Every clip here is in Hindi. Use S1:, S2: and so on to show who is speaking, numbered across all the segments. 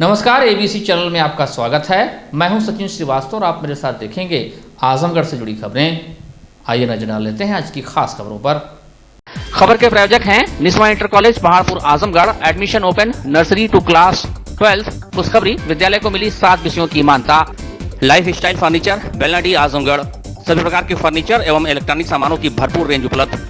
S1: नमस्कार, एबीसी चैनल में आपका स्वागत है। मैं हूं सचिन श्रीवास्तव और आप मेरे साथ देखेंगे आजमगढ़ से जुड़ी खबरें। आइए नजर डाल लेते हैं आज की खास खबरों पर।
S2: खबर के प्रायोजक हैं Niswa inter college Paharpur Azamgarh. Admission open nursery to class 12। खुशखबरी, विद्यालय को मिली 7 विषयों की मान्यता। Life style furniture, Belnadi Azamgarh. सभी प्रकार के फर्नीचर एवं इलेक्ट्रॉनिक सामानों की भरपूर रेंज उपलब्ध।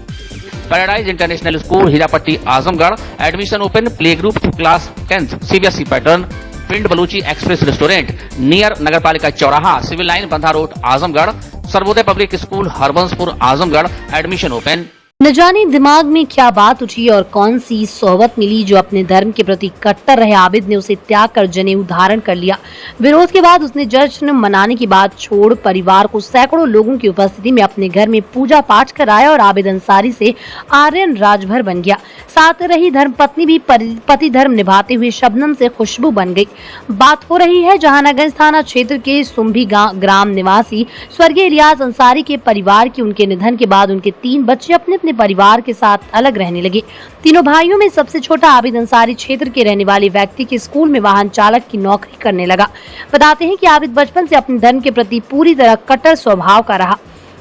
S2: Paradise international school Hirapatti Azamgarh. Admission open play group to class 10 CBSE pattern. Pind Baluchi express restaurant near Nagarpalika Chauraha, civil line, Bandha road Azamgarh. Sarvodaya public school Harbanspur Azamgarh. Admission open.
S3: न जाने दिमाग में क्या बात उठी और कौन सी सोहबत मिली जो अपने धर्म के प्रति कट्टर रहे आबिद ने उसे त्याग कर जनेऊ धारण कर लिया। विरोध के बाद उसने जश्न मनाने की बात छोड़ परिवार को सैकड़ों लोगों की उपस्थिति में अपने घर में पूजा पाठ कराया और आबिद अंसारी से आर्यन राजभर बन गया। साथ रही धर्मपत्नी भी पति धर्म निभाते हुए शबनम से खुशबू बन गई। बात हो रही है जहानागंज थाना क्षेत्र के सुम्भी ग्राम निवासी स्वर्गीय इलियास अंसारी के परिवार की। उनके निधन के बाद उनके 3 बच्चे अपने परिवार के साथ अलग रहने लगे। तीनों भाइयों में सबसे छोटा आबिद अंसारी क्षेत्र के रहने वाले व्यक्ति के स्कूल में वाहन चालक की नौकरी करने लगा। बताते हैं कि आबिद बचपन से अपने धर्म के प्रति पूरी तरह कट्टर स्वभाव का रहा।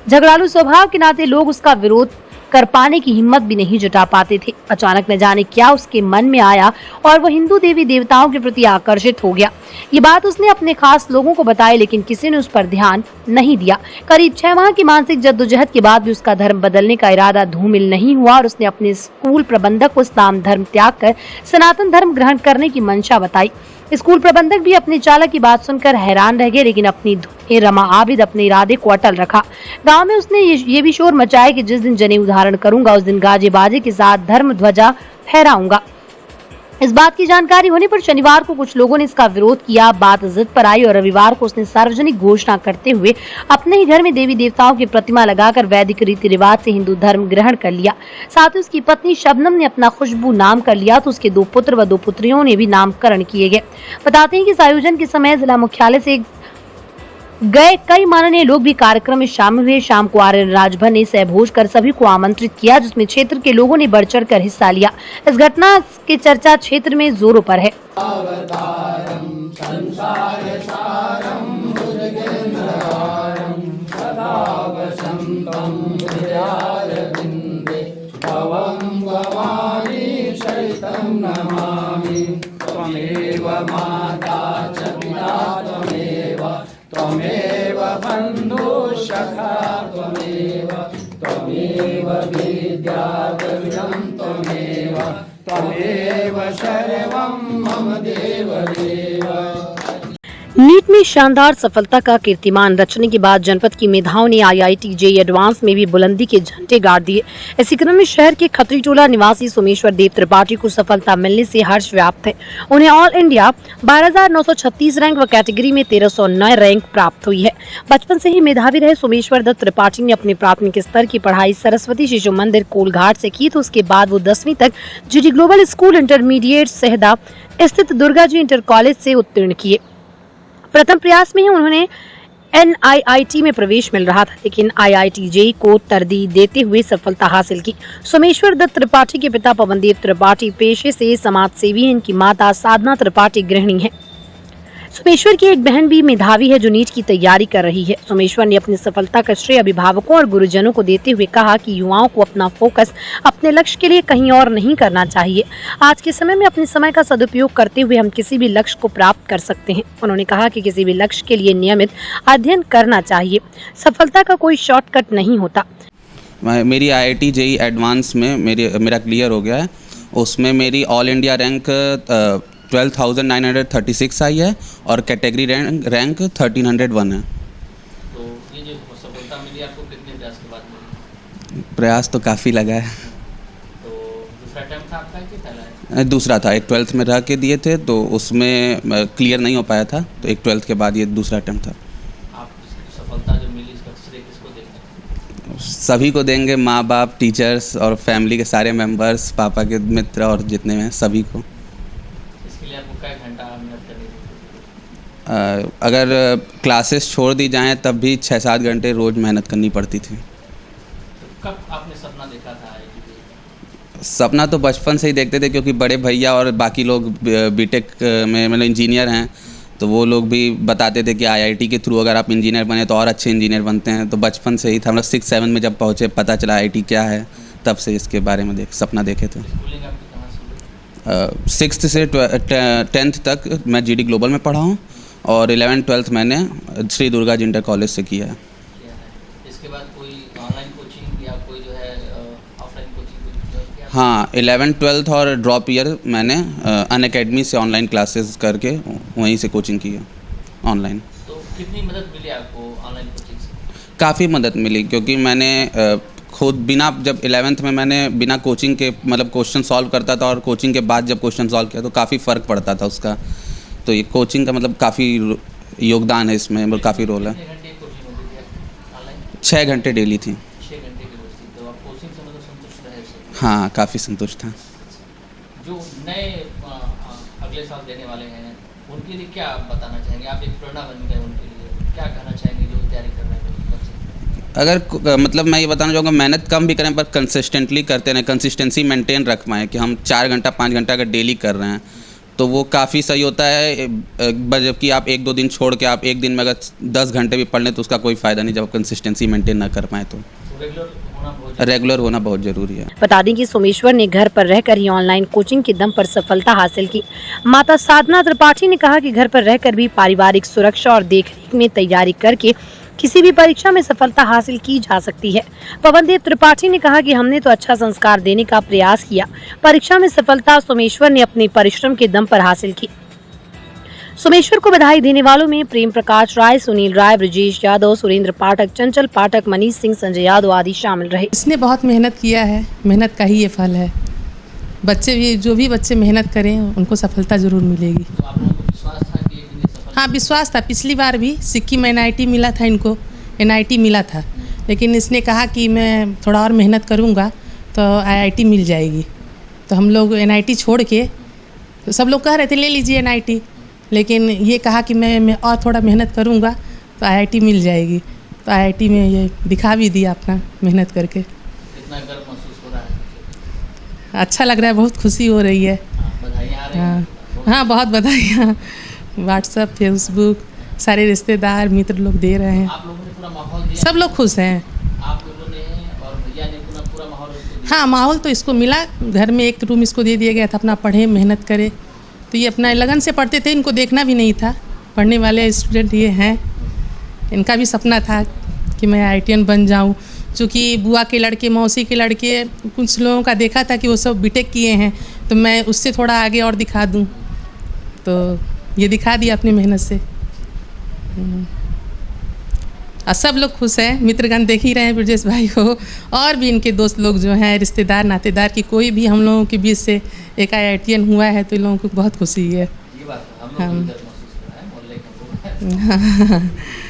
S3: झगड़ालू स्वभाव के नाते लोग उसका विरोध कर पाने की हिम्मत भी नहीं जुटा पाते थे। अचानक न जाने क्या उसके मन में आया और वह हिंदू देवी देवताओं के प्रति आकर्षित हो गया। ये बात उसने अपने खास लोगों को बताई, लेकिन किसी ने उस पर ध्यान नहीं दिया। करीब 6 माह की मानसिक जद्दोजहद के बाद भी उसका धर्म बदलने का इरादा धूमिल नहीं हुआ और उसने अपने स्कूल प्रबंधक को इस्लाम धर्म त्याग कर सनातन धर्म ग्रहण करने की मंशा बताई। स्कूल प्रबंधक भी अपने चालक की बात सुनकर हैरान रह गए, लेकिन अपनी धुन रमा आबिद अपने इरादे को अटल रखा। गांव में उसने ये भी शोर मचाया कि जिस दिन जनेऊ धारण करूंगा उस दिन गाजे बाजे के साथ धर्म ध्वजा फहराऊंगा। इस बात की जानकारी होने पर शनिवार को कुछ लोगों ने इसका विरोध किया। बात जिद पर आई और रविवार को उसने सार्वजनिक घोषणा करते हुए अपने ही घर में देवी देवताओं की प्रतिमा लगाकर वैदिक रीति रिवाज से हिंदू धर्म ग्रहण कर लिया। साथ ही उसकी पत्नी शबनम ने अपना खुशबू नाम कर लिया, तो उसके 2 पुत्र व 2 पुत्रियों ने भी नामकरण किए गए। बताते हैं कि इस आयोजन के समय जिला मुख्यालय से गए कई माननीय लोग भी कार्यक्रम में शामिल हुए। शाम को आर्यन राजभर ने सहभोज कर सभी को आमंत्रित किया, जिसमें क्षेत्र के लोगों ने बढ़ चढ़ कर हिस्सा लिया। इस घटना की चर्चा क्षेत्र में जोरों पर है।
S4: त्वमेव बन्धुः सखा त्वमेव विद्या द्रविणं त्वमेव सर्वं मम देवदेव।
S3: नीट में शानदार सफलता का कीर्तिमान रचने के बाद जनपद की मेधाओं ने IIT JEE एडवांस में भी बुलंदी के झंडे गाड़ दिए। इसी क्रम में शहर के खत्री टोला निवासी सोमेश्वर देव त्रिपाठी को सफलता मिलने से हर्ष व्याप्त है। उन्हें ऑल इंडिया 12,936 रैंक व कैटेगरी में 1309 रैंक प्राप्त हुई है। बचपन से ही मेधावी रहे सोमेश्वर दत्त त्रिपाठी ने अपने प्राथमिक स्तर की पढ़ाई सरस्वती शिशु मंदिर कोलघाट से की, तो उसके बाद वो 10वीं तक GD ग्लोबल स्कूल इंटरमीडिएट सहदा स्थित दुर्गा जी इंटर कॉलेज से उत्तीर्ण किए। प्रथम प्रयास में ही उन्होंने NIIT में प्रवेश मिल रहा था, लेकिन IIT JEE को तरजीह देते हुए सफलता हासिल की। सोमेश्वर दत्त त्रिपाठी के पिता पवनदेव त्रिपाठी पेशे से समाज सेवी हैं। इनकी माता साधना त्रिपाठी गृहिणी है। सोमेश्वर की एक बहन भी मेधावी है जो नीट की तैयारी कर रही है। सोमेश्वर ने अपनी सफलता का श्रेय अभिभावकों और गुरुजनों को देते हुए कहा कि युवाओं को अपना फोकस अपने लक्ष्य के लिए कहीं और नहीं करना चाहिए। आज के समय में अपने समय का सदुपयोग करते हुए हम किसी भी लक्ष्य को प्राप्त कर सकते हैं। उन्होंने कहा कि किसी भी लक्ष्य के लिए नियमित अध्ययन करना चाहिए। सफलता का कोई शॉर्टकट नहीं होता।
S5: मेरी IIT JEE एडवांस में मेरा क्लियर हो गया है। उसमें मेरी ऑल इंडिया रैंक 12,936 आई है और कैटेगरी रैंक 1301 है।
S1: तो ये जो सफलता मिली आपको कितने प्रयास के बाद मिली?
S5: प्रयास तो काफ़ी लगा है।
S1: तो दूसरा अटेम्प्ट था आपका कि पहला है?
S5: दूसरा था। एक 12th में रह के दिए थे तो उसमें क्लियर नहीं हो पाया था, तो एक 12th के बाद ये दूसरा अटेम्प्ट था।
S1: आप सफलता जो मिली इसका श्रेय किसको देंगे?
S5: सभी को देंगे, माँ बाप, टीचर्स और फैमिली के सारे मेंबर्स, पापा के मित्र और जितने हैं सभी को। अगर क्लासेस छोड़ दी जाएं तब भी 6-7 घंटे रोज़ मेहनत करनी पड़ती थी।
S1: कब आपने सपना देखा था?
S5: सपना तो बचपन से ही देखते थे, क्योंकि बड़े भैया और बाकी लोग बीटेक में मतलब इंजीनियर हैं, तो वो लोग भी बताते थे कि आईआईटी के थ्रू अगर आप इंजीनियर बने तो और अच्छे इंजीनियर बनते हैं। तो बचपन से ही था, मतलब 6-7 में जब पहुँचे पता चला आईआईटी क्या है, तब से इसके बारे में सपना देखे थे। 6th से 10th तक मैं जीडी ग्लोबल में पढ़ा हूँ और 11th-12th मैंने श्री दुर्गा जी इंटर कॉलेज से किया है।
S1: इसके बाद कोई ऑनलाइन कोचिंग या कोई जो है ऑफलाइन कोचिंग?
S5: हाँ, 11th-12th और ड्रॉप ईयर मैंने अनअकैडमी से ऑनलाइन क्लासेस करके वहीं से कोचिंग की है ऑनलाइन।
S1: तो कितनी मदद मिली आपको ऑनलाइन कोचिंग से?
S5: काफ़ी मदद मिली, क्योंकि मैंने खुद बिना, जब 11th में मैंने बिना कोचिंग के मतलब क्वेश्चन सॉल्व करता था और कोचिंग के बाद जब क्वेश्चन सॉल्व किया तो काफ़ी फ़र्क पड़ता था उसका। तो ये कोचिंग का मतलब काफ़ी योगदान है इसमें, मतलब काफ़ी रोल है। 6 घंटे डेली थी।
S1: 6 घंटे की रोज थी। तो आप कोचिंग से मतलब संतुष्ट रहे उससे?
S5: हाँ, काफ़ी संतुष्ट था।
S1: जो नए अगले साल देने वाले हैं उनके लिए क्या बताना चाहेंगे आप? एक प्रेरणा बन गए उनके लिए, क्या कहना चाहेंगे जो तैयारी कर रहे हैं बच्चे?
S5: अगर मतलब मैं ये बताना चाहूँगा, मेहनत कम भी करें पर कंसिस्टेंटली करते रहें, कंसिस्टेंसी मेंटेन रख पाएँ कि हम 4 घंटा 5 घंटा अगर डेली कर रहे हैं तो वो काफ़ी सही होता है। जबकि आप 1-2 दिन छोड़ के आप एक दिन में अगर 10 घंटे भी पढ़ लें तो उसका कोई फ़ायदा नहीं, जब आप कंसिस्टेंसी मेंटेन ना कर पाएँ तो रेगुलर होना बहुत ज़रूरी है।
S3: बता दें कि सोमेश्वर ने घर पर रहकर ही ऑनलाइन कोचिंग के दम पर सफलता हासिल की। माता साधना त्रिपाठी ने कहा कि घर पर रहकर भी पारिवारिक सुरक्षा और देखरेख में तैयारी करके किसी भी परीक्षा में सफलता हासिल की जा सकती है। पवनदेव त्रिपाठी ने कहा कि हमने तो अच्छा संस्कार देने का प्रयास किया, परीक्षा में सफलता सोमेश्वर ने अपने परिश्रम के दम पर हासिल की। सोमेश्वर को बधाई देने वालों में प्रेम प्रकाश राय, सुनील राय, ब्रजेश यादव, सुरेंद्र पाठक, चंचल पाठक, मनीष सिंह, संजय यादव आदि शामिल रहे।
S6: इसने बहुत मेहनत किया है, मेहनत का ही ये फल है। बच्चे भी, जो भी बच्चे मेहनत करें उनको सफलता जरूर मिलेगी।
S1: तो आप लोगों को विश्वास था कि एक दिन ये सफल?
S6: हाँ, विश्वास था। पिछली बार भी सिक्किम NIT मिला था, इनको NIT मिला था, लेकिन इसने कहा कि मैं थोड़ा और मेहनत करूँगा तो IIT मिल जाएगी। तो हम लोग NIT छोड़ के, तो सब लोग कह रहे थे ले लीजिए NIT, लेकिन ये कहा कि मैं और थोड़ा मेहनत करूँगा तो IIT मिल जाएगी। तो IIT में ये दिखा भी दिया अपना मेहनत करके।
S1: कितना गर्व महसूस हो रहा है?
S6: अच्छा लग रहा है, बहुत खुशी हो रही है।
S1: बधाइयाँ आ रही हैं?
S6: हाँ, बहुत बधाइयाँ। व्हाट्सएप, फेसबुक, सारे रिश्तेदार मित्र लोग दे रहे हैं।
S1: आप लोगों ने पूरा माहौल दिया?
S6: सब लोग खुश हैं।
S1: आप लोगों ने और भैया ने पूरा माहौल उसको दिया?
S6: हाँ, माहौल तो इसको मिला। घर में एक रूम इसको दे दिया गया था, अपना पढ़े, मेहनत करे। तो ये अपना लगन से पढ़ते थे, इनको देखना भी नहीं था। पढ़ने वाले स्टूडेंट ये हैं। इनका भी सपना था कि मैं IITian बन जाऊँ। चूँकि बुआ के लड़के, मौसी के लड़के, कुछ लोगों का देखा था कि वो सब बीटेक किए हैं, तो मैं उससे थोड़ा आगे और दिखा दूँ। तो ये दिखा दिया अपनी मेहनत से। और सब लोग खुश हैं। मित्रगण देख ही रहे हैं ब्रजेश भाई को, और भी इनके दोस्त लोग जो हैं, रिश्तेदार नातेदार की कोई भी हम लोगों के बीच से एक IITian हुआ है तो इन लोगों को बहुत खुशी है।
S1: ये बात है, हम लोग भी गर्व महसूस कर रहे हैं, मोहल्ले के लोग।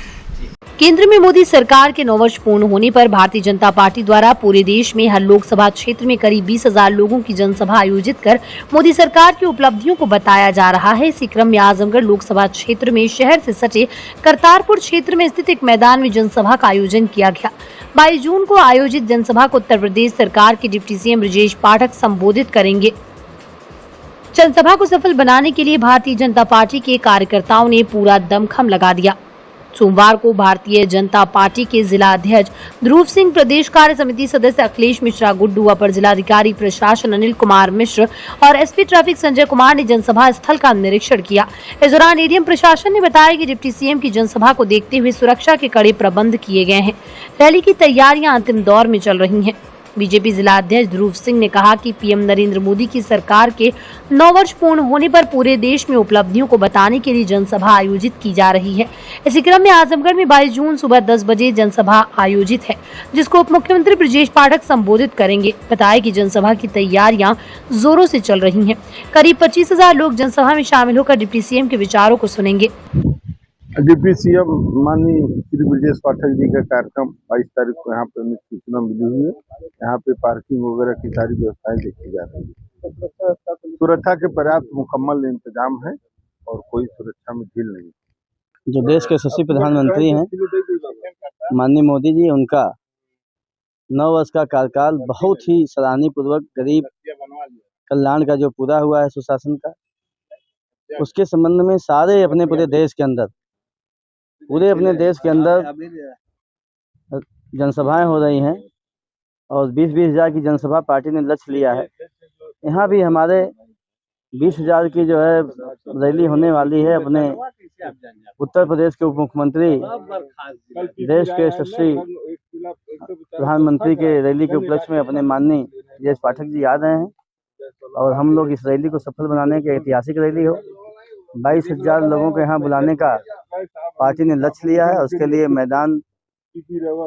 S3: केंद्र में मोदी सरकार के 9 वर्ष पूर्ण होने पर भारतीय जनता पार्टी द्वारा पूरे देश में हर लोकसभा क्षेत्र में करीब 20,000 लोगों की जनसभा आयोजित कर मोदी सरकार की उपलब्धियों को बताया जा रहा है। इसी क्रम में आजमगढ़ लोकसभा क्षेत्र में शहर से सटे करतारपुर क्षेत्र में स्थित एक मैदान में जनसभा का आयोजन किया गया। 22 जून को आयोजित जनसभा को उत्तर प्रदेश सरकार के डिप्टी CM ब्रजेश पाठक संबोधित करेंगे। जनसभा को सफल बनाने के लिए भारतीय जनता पार्टी के कार्यकर्ताओं ने पूरा दमखम लगा दिया। सोमवार को भारतीय जनता पार्टी के जिला अध्यक्ष ध्रुव सिंह, प्रदेश कार्य समिति सदस्य अखिलेश मिश्रा गुड्डू, अपर जिलाधिकारी प्रशासन अनिल कुमार मिश्र और SP ट्रैफिक संजय कुमार ने जनसभा स्थल का निरीक्षण किया। इस दौरान ADM प्रशासन ने बताया कि डिप्टी CM की जनसभा को देखते हुए सुरक्षा के कड़े प्रबंध किए गए हैं। रैली की तैयारियां अंतिम दौर में चल रही हैं। बीजेपी जिला अध्यक्ष ध्रुव सिंह ने कहा कि PM नरेंद्र मोदी की सरकार के 9 वर्ष पूर्ण होने पर पूरे देश में उपलब्धियों को बताने के लिए जनसभा आयोजित की जा रही है। इसी क्रम में आजमगढ़ में 22 जून सुबह 10 बजे जनसभा आयोजित है, जिसको उप मुख्यमंत्री ब्रजेश पाठक संबोधित करेंगे। बताया कि जनसभा की तैयारियां जोरों से चल रही हैं। करीब 25,000 लोग जनसभा में शामिल होकर डिप्टी CM के विचारों को सुनेंगे।
S7: डिप्टी CM माननीय श्री ब्रजेश पाठक जी का कार्यक्रम 22 तारीख को यहाँ पे हमें सूचना मिली हुई है। यहाँ पे पार्किंग वगैरह की सारी व्यवस्थाएं देखी जा रही है। सुरक्षा के पर्याप्त मुकम्मल इंतजाम है और कोई सुरक्षा में ढील नहीं।
S8: जो देश के यशस्वी प्रधानमंत्री हैं माननीय मोदी जी, उनका 9 वर्ष का कार्यकाल बहुत ही सराहनीय पूर्वक गरीब कल्याण का जो पूरा हुआ है सुशासन का, उसके संबंध में सारे अपने पूरे देश के अंदर जनसभाएं हो रही हैं और 20-20 हज़ार की जनसभा पार्टी ने लक्ष्य लिया है। यहाँ भी हमारे 20 हज़ार की जो है रैली होने वाली है। अपने उत्तर प्रदेश के उप मुख्यमंत्री, देश के यशस्वी प्रधानमंत्री के रैली के उपलक्ष्य में अपने माननीय जयेश पाठक जी आ रहे हैं और हम लोग इस रैली को सफल बनाने के ऐतिहासिक रैली हो 22 हज़ार लोगों को यहाँ बुलाने का पार्टी ने लक्ष्य लिया है। उसके लिए मैदान,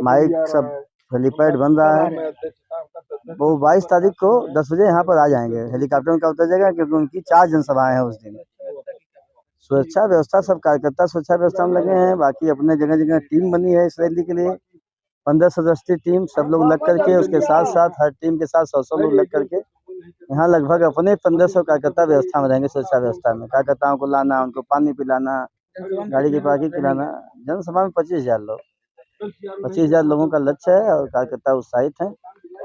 S8: माइक, सब हेलीपैड बन रहा है। वो 22 तारीख को 10 बजे यहाँ पर आ जाएंगे, हेलीकॉप्टर उनका उतर जाएगा क्योंकि उनकी 4 जनसभाएं हैं उस दिन। सुरक्षा व्यवस्था, सब कार्यकर्ता सुरक्षा व्यवस्था में लगे हैं। बाकी अपने जगह जगह टीम बनी है इस रैली के लिए, 15 सदस्यीय टीम, सब लोग लग करके, उसके साथ साथ हर टीम के साथ 100 लोग लग करके यहाँ लगभग अपने 1500 कार्यकर्ता व्यवस्था में रहेंगे। सुरक्षा व्यवस्था में कार्यकर्ताओं को लाना, उनको पानी पिलाना, गाड़ी की पार्किंग कराना। जनसभा में 25 हज़ार लोगों का लक्ष्य है और कार्यकर्ता उत्साहित हैं।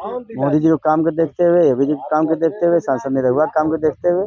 S8: मोदी जी को काम को देखते हुए, योगी जी को काम को देखते हुए, सांसद निरहुआ काम को देखते हुए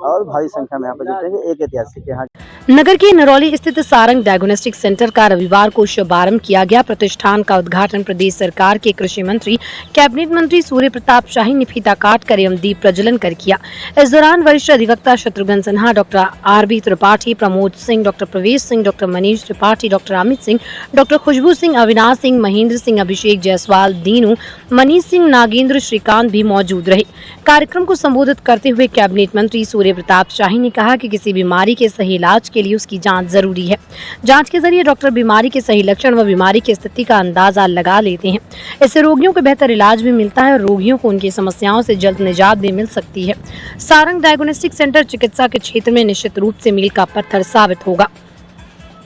S8: और भारी संख्या में यहाँ पर जुटेंगे। एक ऐतिहासिक यहाँ
S3: नगर के नरौली स्थित सारंग डायग्नोस्टिक सेंटर का रविवार को शुभारंभ किया गया। प्रतिष्ठान का उद्घाटन प्रदेश सरकार के कृषि मंत्री, कैबिनेट मंत्री सूर्य प्रताप शाही ने फीता काट कर एवं दीप प्रज्वलन कर किया। इस दौरान वरिष्ठ अधिवक्ता Shatrughan Sinha, doctor RB Tripathi, Pramod Singh, doctor Pravesh Singh, doctor Manish Tripathi, doctor Amit Singh, doctor Khushboo Singh, Avinash Singh, Mahendra Singh, Abhishek Jaiswal, Dinu, Manish Singh, Nagendra, Shrikant भी मौजूद रहे। कार्यक्रम को संबोधित करते हुए कैबिनेट मंत्री सूर्य प्रताप शाही ने कहा कि किसी बीमारी के सही इलाज के लिए उसकी जांच जरूरी है। जांच के जरिए डॉक्टर बीमारी के सही लक्षण व बीमारी की स्थिति का अंदाजा लगा लेते हैं। इससे रोगियों को बेहतर इलाज भी मिलता है और रोगियों को उनकी समस्याओं से जल्द निजात भी मिल सकती है। सारंग डायग्नोस्टिक सेंटर चिकित्सा के क्षेत्र में निश्चित रूप से मील का पत्थर साबित होगा।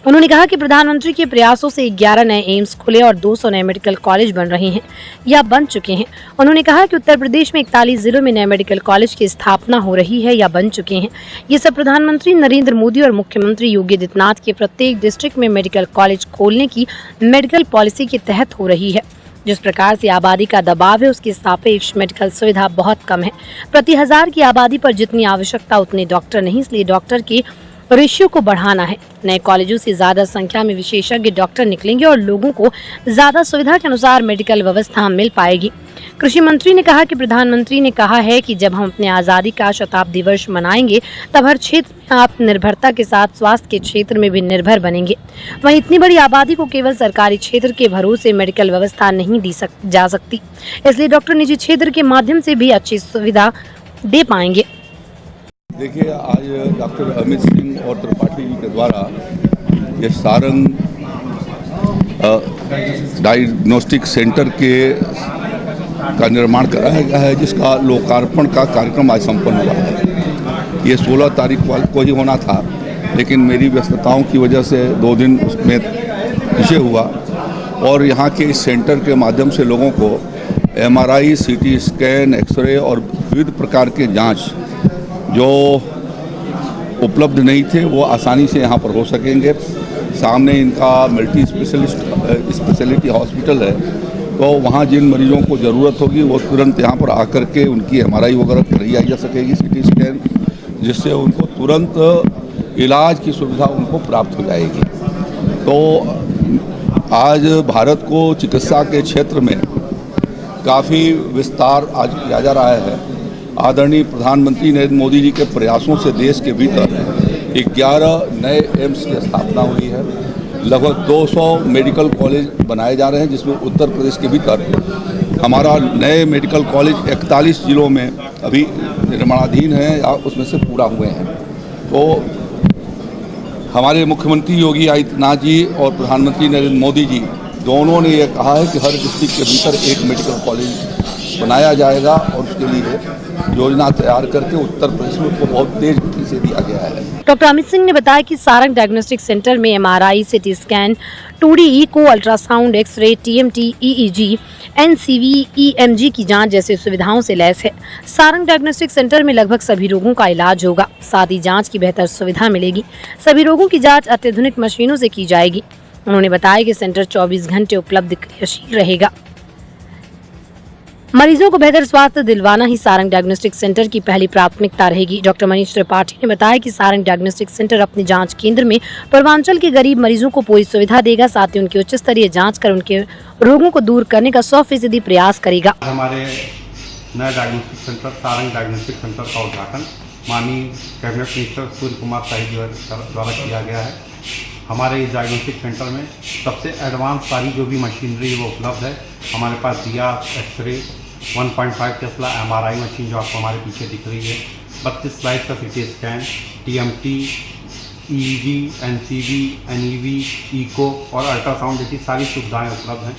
S3: उन्होंने कहा कि प्रधानमंत्री के प्रयासों से 11 नए एम्स खुले और 200 नए मेडिकल कॉलेज बन रहे हैं या बन चुके हैं। उन्होंने कहा कि उत्तर प्रदेश में 41 जिलों में नए मेडिकल कॉलेज की स्थापना हो रही है या बन चुके हैं। ये सब प्रधानमंत्री नरेंद्र मोदी और मुख्यमंत्री योगी आदित्यनाथ के प्रत्येक डिस्ट्रिक्ट में मेडिकल कॉलेज खोलने की मेडिकल पॉलिसी के तहत हो रही है। जिस प्रकार से आबादी का दबाव है उसके सापेक्ष मेडिकल सुविधा बहुत कम है। प्रति 1000 की आबादी पर जितनी आवश्यकता उतने डॉक्टर नहीं, इसलिए डॉक्टर के रेशियो को बढ़ाना है। नए कॉलेजों से ज्यादा संख्या में विशेषज्ञ डॉक्टर निकलेंगे और लोगों को ज्यादा सुविधा के अनुसार मेडिकल व्यवस्था मिल पाएगी। कृषि मंत्री ने कहा कि प्रधानमंत्री ने कहा है कि जब हम अपने आजादी का शताब्दी वर्ष मनाएंगे तब हर क्षेत्र में आत्मनिर्भरता के साथ स्वास्थ्य के क्षेत्र में भी निर्भर बनेंगे। वहीं इतनी बड़ी आबादी को केवल सरकारी क्षेत्र के भरोसे मेडिकल व्यवस्था नहीं दी जा सकती, इसलिए डॉक्टर निजी क्षेत्र के माध्यम से भी अच्छी सुविधा दे पाएंगे।
S9: देखिए, आज डॉक्टर अमित सिंह और त्रिपाठी जी के द्वारा ये सारंग डायग्नोस्टिक सेंटर का निर्माण कराया गया है, जिसका लोकार्पण का कार्यक्रम आज संपन्न हुआ है। ये 16 तारीख को ही होना था, लेकिन मेरी व्यस्तताओं की वजह से 2 दिन उसमें पीछे हुआ और यहाँ के इस सेंटर के माध्यम से लोगों को MRI, CT स्कैन, एक्सरे और विविध प्रकार के जाँच जो उपलब्ध नहीं थे वो आसानी से यहाँ पर हो सकेंगे। सामने इनका मल्टी स्पेशलिटी हॉस्पिटल है, तो वहाँ जिन मरीजों को ज़रूरत होगी वो तुरंत यहाँ पर आकर के उनकी MRI वगैरह कराई जा सकेगी, CT स्कैन, जिससे उनको तुरंत इलाज की सुविधा उनको प्राप्त हो जाएगी। तो आज भारत को चिकित्सा के क्षेत्र में काफ़ी विस्तार आज किया जा रहा है। आदरणीय प्रधानमंत्री नरेंद्र मोदी जी के प्रयासों से देश के भीतर 11 नए एम्स की स्थापना हुई है। लगभग 200 मेडिकल कॉलेज बनाए जा रहे हैं, जिसमें उत्तर प्रदेश के भीतर हमारा नए मेडिकल कॉलेज 41 जिलों में अभी निर्माणाधीन हैं या उसमें से पूरा हुए हैं। तो हमारे मुख्यमंत्री योगी आदित्यनाथ जी और प्रधानमंत्री नरेंद्र मोदी जी दोनों ने यह कहा है कि हर डिस्ट्रिक्ट के भीतर एक मेडिकल कॉलेज बनाया जाएगा और उसके लिए योजना तैयार करके उत्तर प्रदेश में उसको बहुत तेज गति से दिया गया है।
S3: डॉक्टर अमित सिंह ने बताया कि सारंग डायग्नोस्टिक सेंटर में MRI, CT scan, 2D echo, ultrasound, X-ray, TMT, EEG, NCV, EMG की जांच जैसी सुविधाओं से लैस है। सारंग डायग्नोस्टिक सेंटर में लगभग सभी रोगों का इलाज होगा, साथ ही जांच की बेहतर सुविधा मिलेगी। सभी रोगों की जांच अत्याधुनिक मशीनों से की जाएगी। उन्होंने बताया कि सेंटर 24 घंटे उपलब्ध क्रियाशील रहेगा। मरीजों को बेहतर स्वास्थ्य दिलवाना ही सारंग डायग्नोस्टिक सेंटर की पहली प्राथमिकता रहेगी। डॉक्टर मनीष त्रिपाठी ने बताया कि सारंग डायग्नोस्टिक सेंटर अपने जांच केंद्र में पूर्वांचल के गरीब मरीजों को पूरी सुविधा देगा, साथ ही उनकी उच्च स्तरीय जांच कर उनके रोगों को दूर करने का 100% प्रयास करेगा।
S10: हमारे नया diagnostic centre Sarang diagnostic centre का उद्घाटन माननीय कैबिनेट मिनिस्टर सूर्य कुमार शाही द्वारा किया गया है। हमारे इस डायग्नोस्टिक सेंटर में सबसे एडवांस सारी जो भी मशीनरी है वो उपलब्ध है। हमारे पास दिया, एक्सरे, 1.5 टेस्ला MRI मशीन जो आपको हमारे पीछे दिख रही है, 32 स्लाइस का CT scan, TMT, EEG, NCV, NEV, echo और अल्ट्रासाउंड जैसी सारी सुविधाएं उपलब्ध हैं।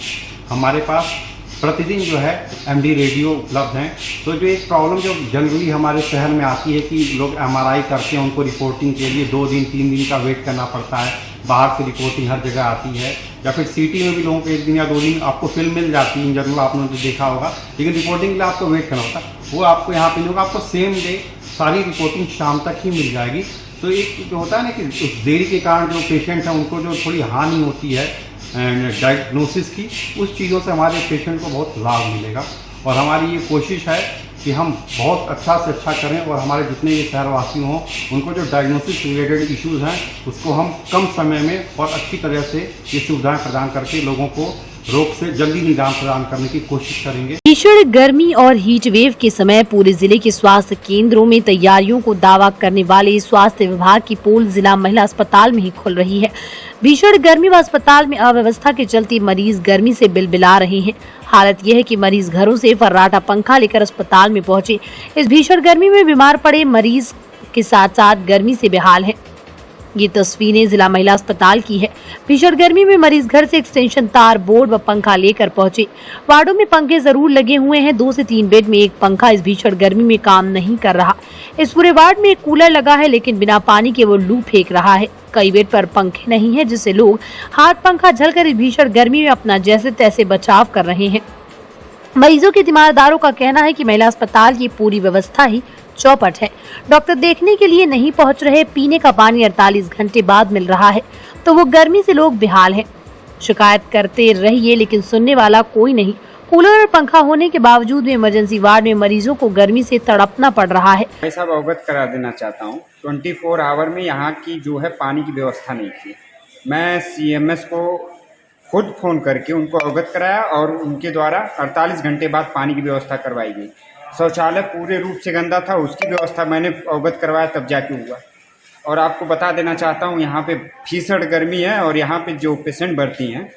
S10: हमारे पास प्रतिदिन जो है MD रेडियो उपलब्ध हैं। तो जो एक प्रॉब्लम जो जनरली हमारे शहर में आती है कि लोग MRI करते हैं, उनको रिपोर्टिंग के लिए 2 दिन 3 दिन का वेट करना पड़ता है, बाहर से रिपोर्टिंग हर जगह आती है, या फिर CT में भी लोगों को 1 दिन या 2 दिन आपको फिल्म मिल जाती है, इन जनरल आपने तो देखा होगा, लेकिन रिपोर्टिंग के लिए आपको वेट करना होता है। वो आपको यहाँ पे नहीं होगा, आपको सेम डे सारी रिपोर्टिंग शाम तक ही मिल जाएगी। तो एक जो होता है ना कि उस देरी के कारण जो पेशेंट है उनको जो थोड़ी हानि होती है डायग्नोसिस की, उस चीज़ों से हमारे पेशेंट को बहुत लाभ मिलेगा। और हमारी ये कोशिश है कि हम बहुत अच्छा से अच्छा करें और हमारे जितने भी शहरवासी हों उनको जो डायग्नोसिस रिलेटेड इश्यूज़ हैं उसको हम कम समय में और अच्छी तरह से ये सुविधाएं प्रदान करके लोगों को रोग से जल्दी निदान प्रदान करने की कोशिश करेंगे।
S3: भीषण गर्मी और हीट वेव के समय पूरे जिले के स्वास्थ्य केंद्रों में तैयारियों को दावा करने वाले स्वास्थ्य विभाग की पोल जिला महिला अस्पताल में ही खुल रही है। भीषण गर्मी व अस्पताल में अव्यवस्था के चलते मरीज गर्मी से बिलबिला रहे हैं। हालत यह है कि मरीज घरों से फर्राटा पंखा लेकर अस्पताल में पहुंचे। इस भीषण गर्मी में बीमार पड़े मरीज के साथ साथ गर्मी से बेहाल हैं। ये तस्वीरें जिला महिला अस्पताल की है। भीषण गर्मी में मरीज घर से एक्सटेंशन तार, बोर्ड व पंखा लेकर पहुंचे। वार्डों में पंखे जरूर लगे हुए हैं, 2 से 3 बेड में एक पंखा इस भीषण गर्मी में काम नहीं कर रहा। इस पूरे वार्ड में एक कूलर लगा है, लेकिन बिना पानी के वो लू फेंक रहा है। कई बेड पर पंखे नहीं है, जिससे लोग हाथ पंखा झलकर इस भीषण गर्मी में अपना जैसे तैसे बचाव कर रहे हैं। मरीजों के तीमारदारों का कहना है कि महिला अस्पताल की पूरी व्यवस्था ही चौपट है। डॉक्टर देखने के लिए नहीं पहुंच रहे, पीने का पानी 48 घंटे बाद मिल रहा है, तो वो गर्मी से लोग बेहाल हैं। शिकायत करते रहिए लेकिन सुनने वाला कोई नहीं। कूलर और पंखा होने के बावजूद भी इमरजेंसी वार्ड में मरीजों को गर्मी से तड़पना पड़ रहा है।
S11: मैं सब अवगत करा देना चाहता हूँ, 24 आवर में यहाँ की जो है पानी की व्यवस्था नहीं थी। मैं CMS को खुद फ़ोन करके उनको अवगत कराया और उनके द्वारा 48 घंटे बाद पानी की व्यवस्था करवाई गई। शौचालय पूरे रूप से गंदा था, उसकी व्यवस्था मैंने अवगत करवाया तब जाके हुआ। और आपको बता देना चाहता हूँ यहाँ पे भीषण गर्मी है और यहाँ पे जो पेशेंट भर्ती हैं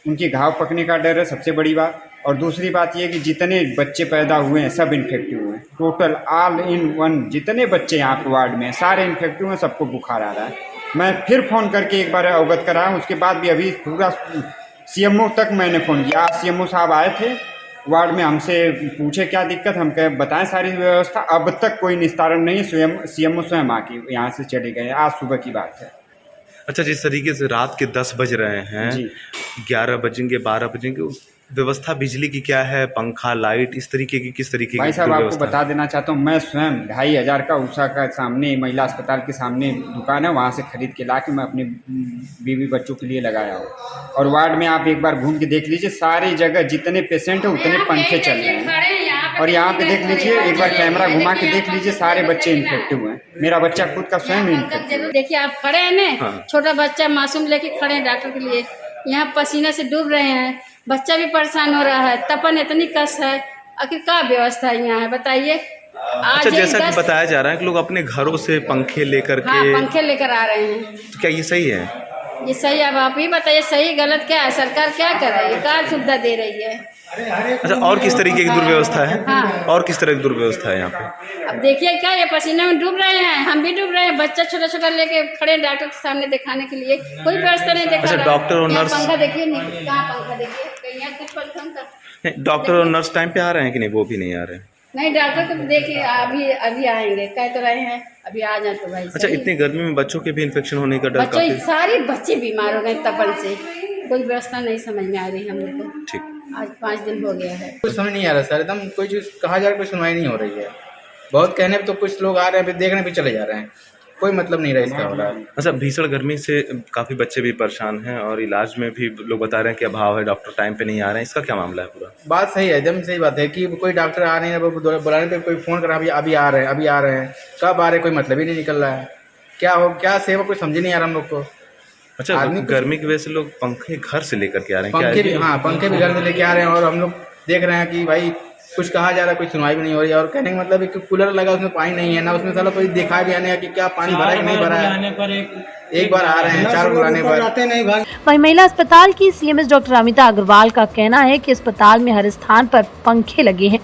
S11: उनके घाव पकने का डर है सबसे बड़ी बात। और दूसरी बात ये कि जितने बच्चे पैदा हुए हैं सब इन्फेक्टिव हुए हैं। टोटल ऑल इन वन जितने बच्चे यहाँ पे वार्ड में हैं सारे इन्फेक्टिव हैं, सबको बुखार आ रहा है। मैं फिर फ़ोन करके एक बार अवगत कराया, उसके बाद भी अभी पूरा CMO तक मैंने फ़ोन किया। आज CMO साहब आए थे वार्ड में, हमसे पूछे क्या दिक्कत, हम कहे बताएं सारी व्यवस्था। अब तक कोई निस्तारण नहीं, स्वयं CMO स्वयं आके यहाँ से चले गए, आज सुबह की बात है।
S12: अच्छा, जिस तरीके से रात के 10 बज रहे हैं, 11 बजेंगे, 12 बजेंगे, व्यवस्था बिजली की क्या है, पंखा, लाइट, इस तरीके की किस तरीके की?
S11: भाई साहब आपको बता देना चाहता हूँ, मैं स्वयं 2500 का उषा का सामने महिला अस्पताल के सामने दुकान है, वहाँ से खरीद के ला के मैं अपने बीवी बच्चों के लिए लगाया हूँ। और वार्ड में आप एक बार घूम के देख लीजिए, सारी जगह जितने पेशेंट हैं उतने पंखे चल रहे हैं। और यहाँ पे देख लीजिए, एक बार कैमरा घुमा के देख लीजिए, सारे बच्चे इन्फेक्टिव हैं। मेरा बच्चा खुद का स्वयं इन्फेक्टिव।
S13: देखिए आप खड़े हैं ना, छोटा बच्चा मासूम लेके खड़े हैं डॉक्टर के लिए, यहाँ पसीने से डूब रहे हैं, बच्चा भी परेशान हो रहा है, तपन इतनी कस है, आखिर क्या व्यवस्था यहाँ है बताइए।
S12: अच्छा, जैसा कि बताया जा रहा है कि लोग अपने घरों से पंखे लेकर के
S13: पंखे लेकर आ रहे हैं,
S12: तो क्या ये सही है?
S13: ये सही, अब आप ही बताइए सही गलत क्या है, सरकार क्या कर रही है, क्या सुविधा दे रही है।
S12: अच्छा, और किस तरीके की दुर्व्यवस्था है? और किस तरह की दुर्व्यवस्था है यहाँ पे?
S13: अब देखिए क्या, ये पसीने में डूब रहे हैं, हम भी डूब रहे हैं, बच्चा छोटा छोटा लेके खड़े डॉक्टर के सामने दिखाने के लिए, कोई व्यवस्था नहीं देखा।
S12: अच्छा, डॉक्टर और नर्स,
S13: पंखा देखिए, कहाँ पंखा देखिए, कहीं कुछ पंखा।
S12: डॉक्टर और नर्स टाइम पे आ रहे हैं कि नहीं? वो भी नहीं आ रहे हैं।
S13: नहीं, डॉक्टर को देखिए अभी आएंगे, कह तो रहे हैं अभी आ जाए तो भाई।
S12: अच्छा, इतनी गर्मी में बच्चों के भी इन्फेक्शन होने का डर काफी।
S13: सारे बच्चे बीमार हो गए तपन से, कोई व्यवस्था नहीं समझ में आ रही हम लोग को।
S12: ठीक,
S13: आज 5 दिन हो गया है,
S14: कुछ समझ नहीं आ रहा सर, एकदम कोई चीज़ कहा जा रहा है, कोई सुनवाई नहीं हो रही है। बहुत कहने पे तो कुछ लोग आ रहे हैं, देखने भी चले जा रहे हैं, कोई मतलब नहीं रहा इसका हो रहा है।
S12: अच्छा, भीषण गर्मी से काफ़ी बच्चे भी परेशान हैं और इलाज में भी लोग बता रहे हैं कि अभाव है, डॉक्टर टाइम पे नहीं आ रहे हैं, इसका क्या मामला है पूरा?
S14: बात सही है, एकदम सही बात है कि कोई डॉक्टर आ नहीं है, बुलाने पे कोई फ़ोन करा अभी आ रहे हैं, अभी आ रहे हैं, कब आ रहे हैं कोई मतलब ही नहीं निकल रहा है। क्या सेवा कुछ समझ नहीं आ रहा हम लोग को।
S12: अच्छा, गर्मी की वजह से लोग पंखे घर से लेकर के आ रहे हैं?
S14: पंखे भी, हाँ पंखे भी घर से लेके आ रहे हैं और हम लोग देख रहे हैं कि भाई कुछ कहा जा रहा है, कोई सुनवाई भी नहीं हो रही है। और कहने का मतलब है कि कूलर लगा उसमें पानी नहीं है ना, उसमें साला कोई दिखा भी आने कि क्या पानी भरा है कि नहीं भरा है। एक बार आ रहे हैं, 4 बार आने पर।
S3: वहीं महिला अस्पताल की सीएमएस डॉक्टर अमिता अग्रवाल का कहना है कि अस्पताल में हर स्थान पर पंखे लगे हैं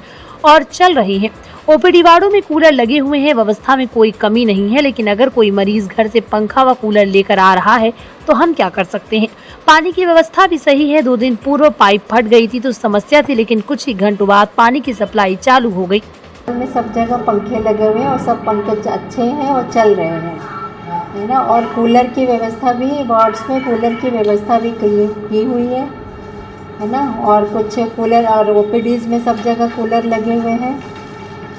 S3: और चल रहे हैं। ओपीडी वार्डों में कूलर लगे हुए हैं, व्यवस्था में कोई कमी नहीं है, लेकिन अगर कोई मरीज घर से पंखा व कूलर लेकर आ रहा है तो हम क्या कर सकते हैं। पानी की व्यवस्था भी सही है, 2 दिन पूर्व पाइप फट गई थी तो समस्या थी, लेकिन कुछ ही घंटों बाद पानी की सप्लाई चालू हो गई।
S15: में सब जगह पंखे लगे हुए हैं और सब पंखे अच्छे हैं और चल रहे हैं, है ना। और कूलर की व्यवस्था भी, वार्ड्स में कूलर की व्यवस्था भी की हुई है ना। और कुछ कूलर और ओपीडीज में सब जगह कूलर लगे हुए हैं,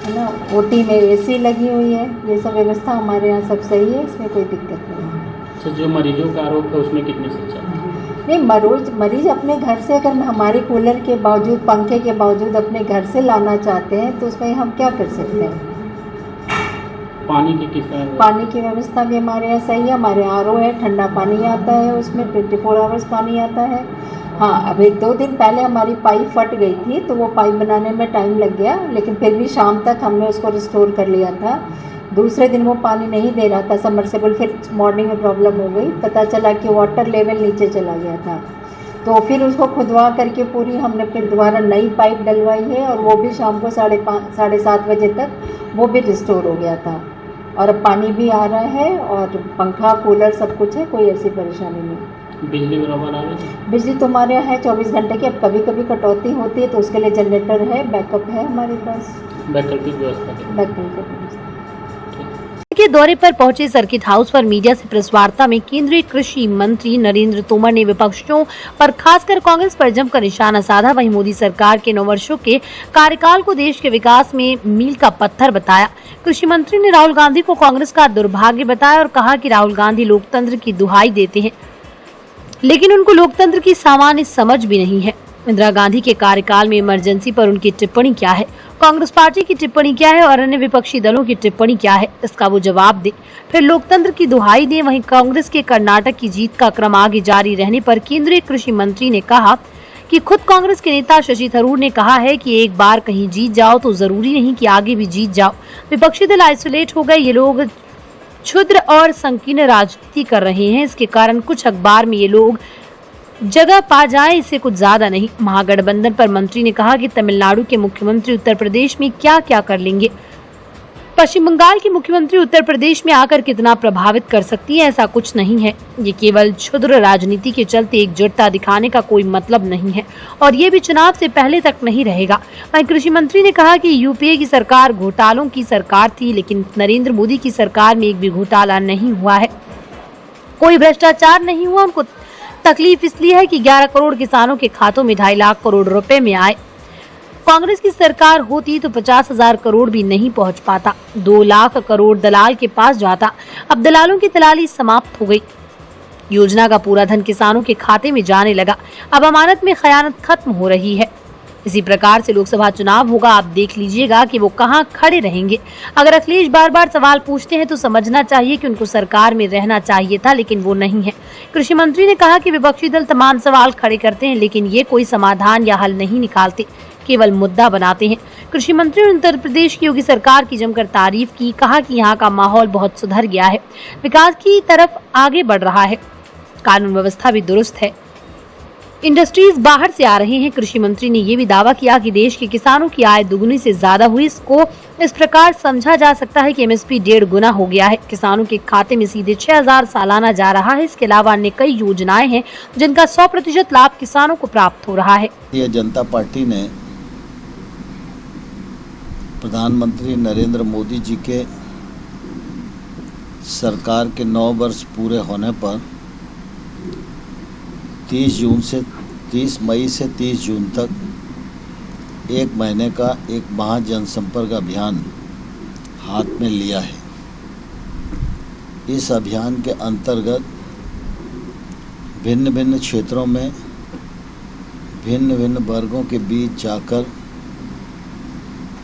S15: है ना। ओटी में एसी लगी हुई है। ये सब व्यवस्था हमारे यहाँ सब सही है, इसमें कोई दिक्कत नहीं है।
S16: अच्छा, जो मरीजों का आरोप है उसमें कितनी सच्चाई है?
S15: नहीं, मरीज अपने घर से अगर हमारे कूलर के बावजूद, पंखे के बावजूद अपने घर से लाना चाहते हैं तो उसमें हम क्या कर सकते हैं।
S16: पानी की किस तरह?
S15: पानी की व्यवस्था भी हमारे यहाँ सही है। हमारे आरओ है, ठंडा पानी आता है, उसमें 24 आवर्स पानी आता है। हाँ, अभी 2 दिन पहले हमारी पाइप फट गई थी तो वो पाइप बनाने में टाइम लग गया, लेकिन फिर भी शाम तक हमने उसको रिस्टोर कर लिया था। दूसरे दिन वो पानी नहीं दे रहा था सबमर्सिबल, फिर मॉर्निंग में प्रॉब्लम हो गई, पता चला कि वाटर लेवल नीचे चला गया था। तो फिर उसको खुदवा करके पूरी हमने फिर दोबारा नई पाइप डलवाई है और वो भी शाम को 7:30 बजे तक वो भी रिस्टोर हो गया था। और अब पानी भी आ रहा है और पंखा कूलर सब कुछ है, कोई ऐसी परेशानी नहीं।
S16: बिजली बराबर आ रही है?
S15: बिजली तो हमारे यहाँ है 24 घंटे की। अब कभी कभी कटौती होती है तो उसके लिए जनरेटर है, बैकअप है हमारे पास।
S16: वैकल्पिक व्यवस्था
S3: के दौरे पर पहुंचे सर्किट हाउस पर मीडिया से प्रेस वार्ता में केंद्रीय कृषि मंत्री नरेंद्र तोमर ने विपक्षों पर खासकर कांग्रेस पर जमकर निशाना साधा। वहीं मोदी सरकार के 9 वर्षों के कार्यकाल को देश के विकास में मील का पत्थर बताया। कृषि मंत्री ने राहुल गांधी को कांग्रेस का दुर्भाग्य बताया और कहा कि राहुल गांधी लोकतंत्र की दुहाई देते हैं, लेकिन उनको लोकतंत्र की सामान्य समझ भी नहीं है। इंदिरा गांधी के कार्यकाल में इमरजेंसी पर उनकी टिप्पणी क्या है, कांग्रेस पार्टी की टिप्पणी क्या है और अन्य विपक्षी दलों की टिप्पणी क्या है, इसका वो जवाब दे, फिर लोकतंत्र की दुहाई दे। वहीं कांग्रेस के कर्नाटक की जीत का क्रम आगे जारी रहने पर केंद्रीय कृषि मंत्री ने कहा कि खुद कांग्रेस के नेता शशि थरूर ने कहा है कि एक बार कहीं जीत जाओ तो जरूरी नहीं कि आगे भी जीत जाओ। विपक्षी दल आइसोलेट हो गए, ये लोग क्षुद्र और संकीर्ण राजनीति कर रहे हैं, इसके कारण कुछ अखबार में ये लोग जगह पा जाए, इससे कुछ ज्यादा नहीं। महागठबंधन पर मंत्री ने कहा कि तमिलनाडु के मुख्यमंत्री उत्तर प्रदेश में क्या क्या कर लेंगे, पश्चिम बंगाल की मुख्यमंत्री उत्तर प्रदेश में आकर कितना प्रभावित कर सकती है, ऐसा कुछ नहीं है। ये केवल क्षुद्र राजनीति के चलते एकजुटता दिखाने का कोई मतलब नहीं है और ये भी चुनाव से पहले तक नहीं रहेगा। वहीं कृषि मंत्री ने कहा कि यूपीए की सरकार घोटालों की सरकार थी, लेकिन नरेंद्र मोदी की सरकार में एक भी घोटाला नहीं हुआ है, कोई भ्रष्टाचार नहीं हुआ। उनको तकलीफ इसलिए है कि 11 करोड़ किसानों के खातों में 2.5 लाख करोड़ रुपए में आए। कांग्रेस की सरकार होती तो 50,000 करोड़ भी नहीं पहुंच पाता, 2 लाख करोड़ दलाल के पास जाता। अब दलालों की दलाली समाप्त हो गई, योजना का पूरा धन किसानों के खाते में जाने लगा। अब अमानत में खयानत खत्म हो रही है। इसी प्रकार से लोकसभा चुनाव होगा, आप देख लीजिएगा कि वो कहां खड़े रहेंगे। अगर अखिलेश बार बार सवाल पूछते हैं तो समझना चाहिए कि उनको सरकार में रहना चाहिए था, लेकिन वो नहीं है। कृषि मंत्री ने कहा कि विपक्षी दल तमाम सवाल खड़े करते हैं, लेकिन ये कोई समाधान या हल नहीं निकालते, केवल मुद्दा बनाते हैं। कृषि मंत्री ने उत्तर प्रदेश की योगी सरकार की जमकर तारीफ की, कहा कि यहाँ का माहौल बहुत सुधर गया है, विकास की तरफ आगे बढ़ रहा है, कानून व्यवस्था भी दुरुस्त है, इंडस्ट्रीज बाहर से आ रहे हैं। कृषि मंत्री ने ये भी दावा किया कि देश के किसानों की आय दुगुनी से ज्यादा हुई। इसको इस प्रकार समझा जा सकता है कि एमएसपी 1.5 गुना हो गया है, किसानों के खाते में सीधे 6,000 सालाना जा रहा है। इसके अलावा अन्य कई योजनाएं हैं जिनका 100% लाभ किसानों को प्राप्त हो रहा है।
S17: भारतीय जनता पार्टी ने प्रधानमंत्री नरेंद्र मोदी जी के सरकार के 9 वर्ष पूरे होने पर 30 मई से 30 जून तक 1 महीने का एक महा जनसंपर्क अभियान हाथ में लिया है। इस अभियान के अंतर्गत भिन्न भिन्न क्षेत्रों में भिन्न भिन्न वर्गों के बीच जाकर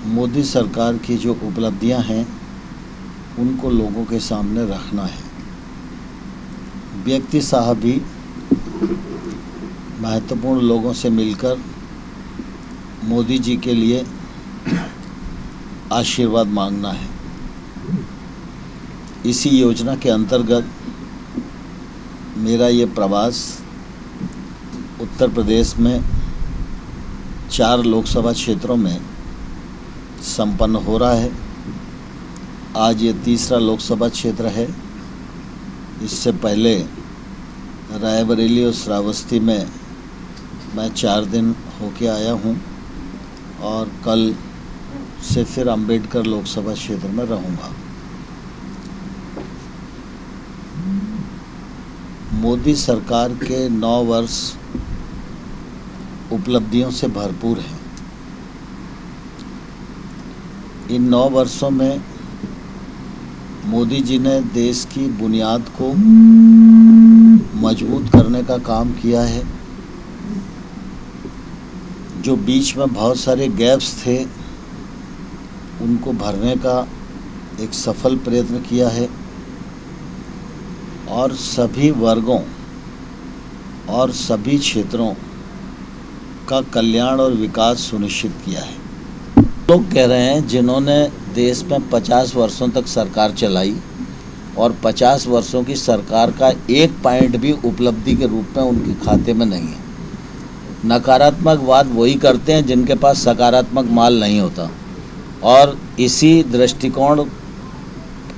S17: मोदी सरकार की जो उपलब्धियां हैं उनको लोगों के सामने रखना है। व्यक्ति साहब भी महत्वपूर्ण लोगों से मिलकर मोदी जी के लिए आशीर्वाद मांगना है। इसी योजना के अंतर्गत मेरा ये प्रवास उत्तर प्रदेश में 4 लोकसभा क्षेत्रों में संपन्न हो रहा है। आज ये तीसरा लोकसभा क्षेत्र है। इससे पहले रायबरेली और श्रावस्ती में मैं 4 दिन होके आया हूँ और कल से फिर अंबेडकर लोकसभा क्षेत्र में रहूँगा। मोदी सरकार के 9 वर्ष उपलब्धियों से भरपूर हैं। इन 9 वर्षों में मोदी जी ने देश की बुनियाद को मजबूत करने का काम किया है। जो बीच में बहुत सारे गैप्स थे उनको भरने का एक सफल प्रयत्न किया है और सभी वर्गों और सभी क्षेत्रों का कल्याण और विकास सुनिश्चित किया है। लोग कह रहे हैं जिन्होंने देश में 50 वर्षों तक सरकार चलाई और 50 वर्षों की सरकार का एक पॉइंट भी उपलब्धि के रूप में उनके खाते में नहीं है। नकारात्मक बात वही करते हैं जिनके पास सकारात्मक माल नहीं होता और इसी दृष्टिकोण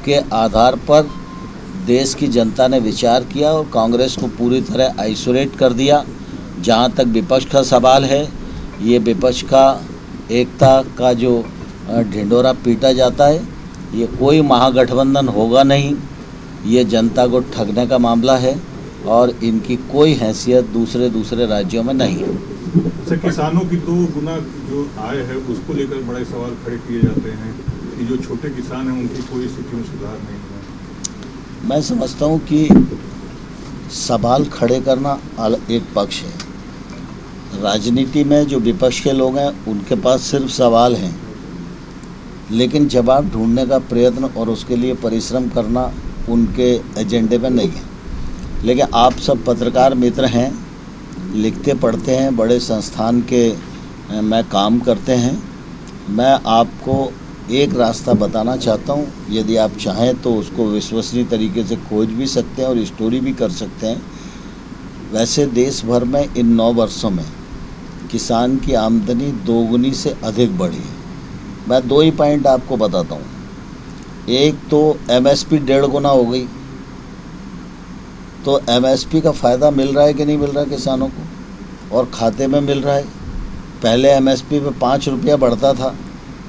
S17: के आधार पर देश की जनता ने विचार किया और कांग्रेस को पूरी तरह आइसोलेट कर दिया। जहाँ तक विपक्ष का सवाल है, ये विपक्ष का एकता का जो ढिंढोरा पीटा जाता है, ये कोई महागठबंधन होगा नहीं। ये जनता को ठगने का मामला है और इनकी कोई हैसियत दूसरे राज्यों में नहीं है।
S18: सर, किसानों की 2 गुना जो आय है उसको लेकर बड़े सवाल खड़े किए जाते हैं कि जो छोटे किसान हैं उनकी कोई स्थिति में सुधार नहीं हुआ।
S17: मैं समझता हूँ कि सवाल खड़े करना एक पक्ष है। राजनीति में जो विपक्ष के लोग हैं उनके पास सिर्फ सवाल हैं, लेकिन जवाब ढूंढने का प्रयत्न और उसके लिए परिश्रम करना उनके एजेंडे में नहीं है। लेकिन आप सब पत्रकार मित्र हैं, लिखते पढ़ते हैं, बड़े संस्थान के में काम करते हैं। मैं आपको एक रास्ता बताना चाहता हूँ, यदि आप चाहें तो उसको विश्वसनीय तरीके से खोज भी सकते हैं और स्टोरी भी कर सकते हैं। वैसे देश भर में इन 9 वर्षों में किसान की आमदनी 2 गुनी से अधिक बढ़ी है। मैं 2 ही पॉइंट आपको बताता हूँ। एक तो एमएसपी 1.5 गुना हो गई, तो एमएसपी का फ़ायदा मिल रहा है कि नहीं मिल रहा है किसानों को, और खाते में मिल रहा है। पहले एमएसपी पे 5 रुपया बढ़ता था,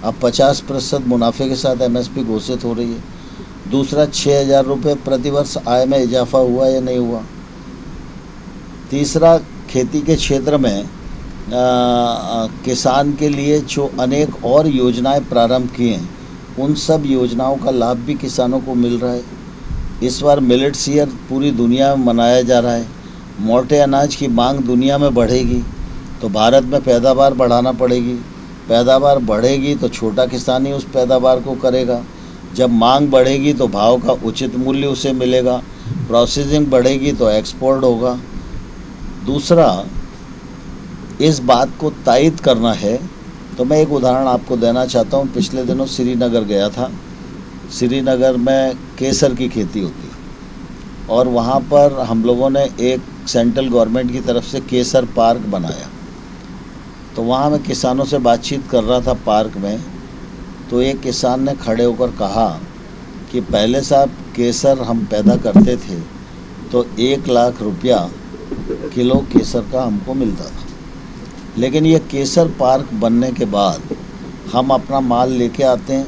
S17: अब 50% मुनाफे के साथ एमएसपी घोषित हो रही है। दूसरा, 6,000 रुपये प्रतिवर्ष आय में इजाफा हुआ या नहीं हुआ। तीसरा, खेती के क्षेत्र में किसान के लिए जो अनेक और योजनाएं प्रारंभ की हैं, उन सब योजनाओं का लाभ भी किसानों को मिल रहा है। इस बार मिलेट्स ईयर पूरी दुनिया में मनाया जा रहा है। मोटे अनाज की मांग दुनिया में बढ़ेगी तो भारत में पैदावार बढ़ाना पड़ेगी। पैदावार बढ़ेगी तो छोटा किसान ही उस पैदावार को करेगा। जब मांग बढ़ेगी तो भाव का उचित मूल्य उसे मिलेगा। प्रोसेसिंग बढ़ेगी तो एक्सपोर्ट होगा। दूसरा, इस बात को तायद करना है तो मैं एक उदाहरण आपको देना चाहता हूँ। पिछले दिनों श्रीनगर गया था। श्रीनगर में केसर की खेती होती है और वहाँ पर हम लोगों ने एक सेंट्रल गवर्नमेंट की तरफ से केसर पार्क बनाया। तो वहाँ मैं किसानों से बातचीत कर रहा था पार्क में, तो एक किसान ने खड़े होकर कहा कि पहले साहब केसर हम पैदा करते थे तो 1 लाख रुपया किलो केसर का हमको मिलता था, लेकिन ये केसर पार्क बनने के बाद हम अपना माल लेके आते हैं,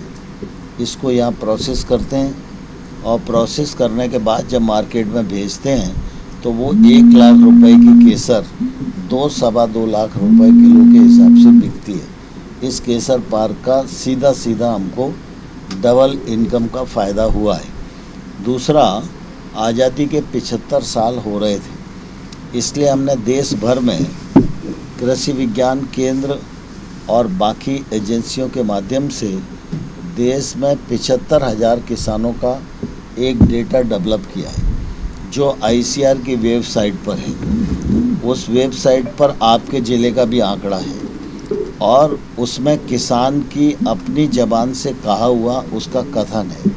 S17: इसको यहाँ प्रोसेस करते हैं और प्रोसेस करने के बाद जब मार्केट में भेजते हैं तो वो 1 लाख रुपए की केसर 2-2.25 लाख रुपए किलो के हिसाब से बिकती है। इस केसर पार्क का सीधा हमको डबल इनकम का फ़ायदा हुआ है। दूसरा, आज़ादी के 75 साल हो रहे थे, इसलिए हमने देश भर में कृषि विज्ञान केंद्र और बाकी एजेंसियों के माध्यम से देश में 75,000 किसानों का एक डेटा डेवलप किया है, जो ICAR की वेबसाइट पर है। उस वेबसाइट पर आपके ज़िले का भी आंकड़ा है और उसमें किसान की अपनी ज़बान से कहा हुआ उसका कथन है।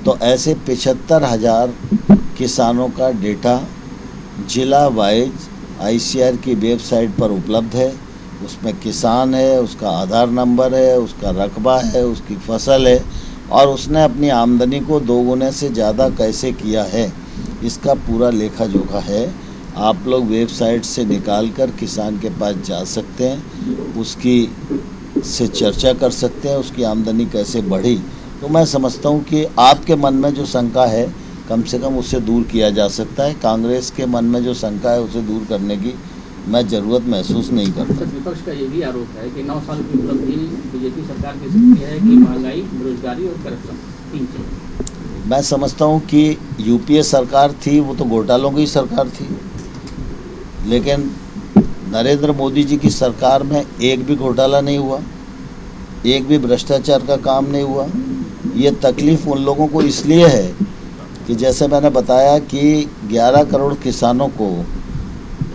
S17: तो ऐसे 75,000 किसानों का डेटा जिला वाइज ICAR की वेबसाइट पर उपलब्ध है। उसमें किसान है, उसका आधार नंबर है, उसका रकबा है, उसकी फसल है और उसने अपनी आमदनी को 2 गुने से ज़्यादा कैसे किया है, इसका पूरा लेखा जोखा है। आप लोग वेबसाइट से निकाल कर किसान के पास जा सकते हैं, उसकी से चर्चा कर सकते हैं, उसकी आमदनी कैसे बढ़ी। तो मैं समझता हूँ कि आपके मन में जो शंका है कम से कम उससे दूर किया जा सकता है। कांग्रेस के मन में जो शंका है उसे दूर करने की मैं ज़रूरत महसूस नहीं करता।
S2: सर, विपक्ष का ये भी आरोप है कि 9 साल की उपलब्धि बीजेपी सरकार की सकती है कि महंगाई, बेरोजगारी और करप्शन 3 चीज़।
S17: मैं समझता हूँ कि UPA सरकार थी वो तो घोटालों की सरकार थी, लेकिन नरेंद्र मोदी जी की सरकार में एक भी घोटाला नहीं हुआ, एक भी भ्रष्टाचार का काम नहीं हुआ। ये तकलीफ़ उन लोगों को इसलिए है कि जैसे मैंने बताया कि 11 करोड़ किसानों को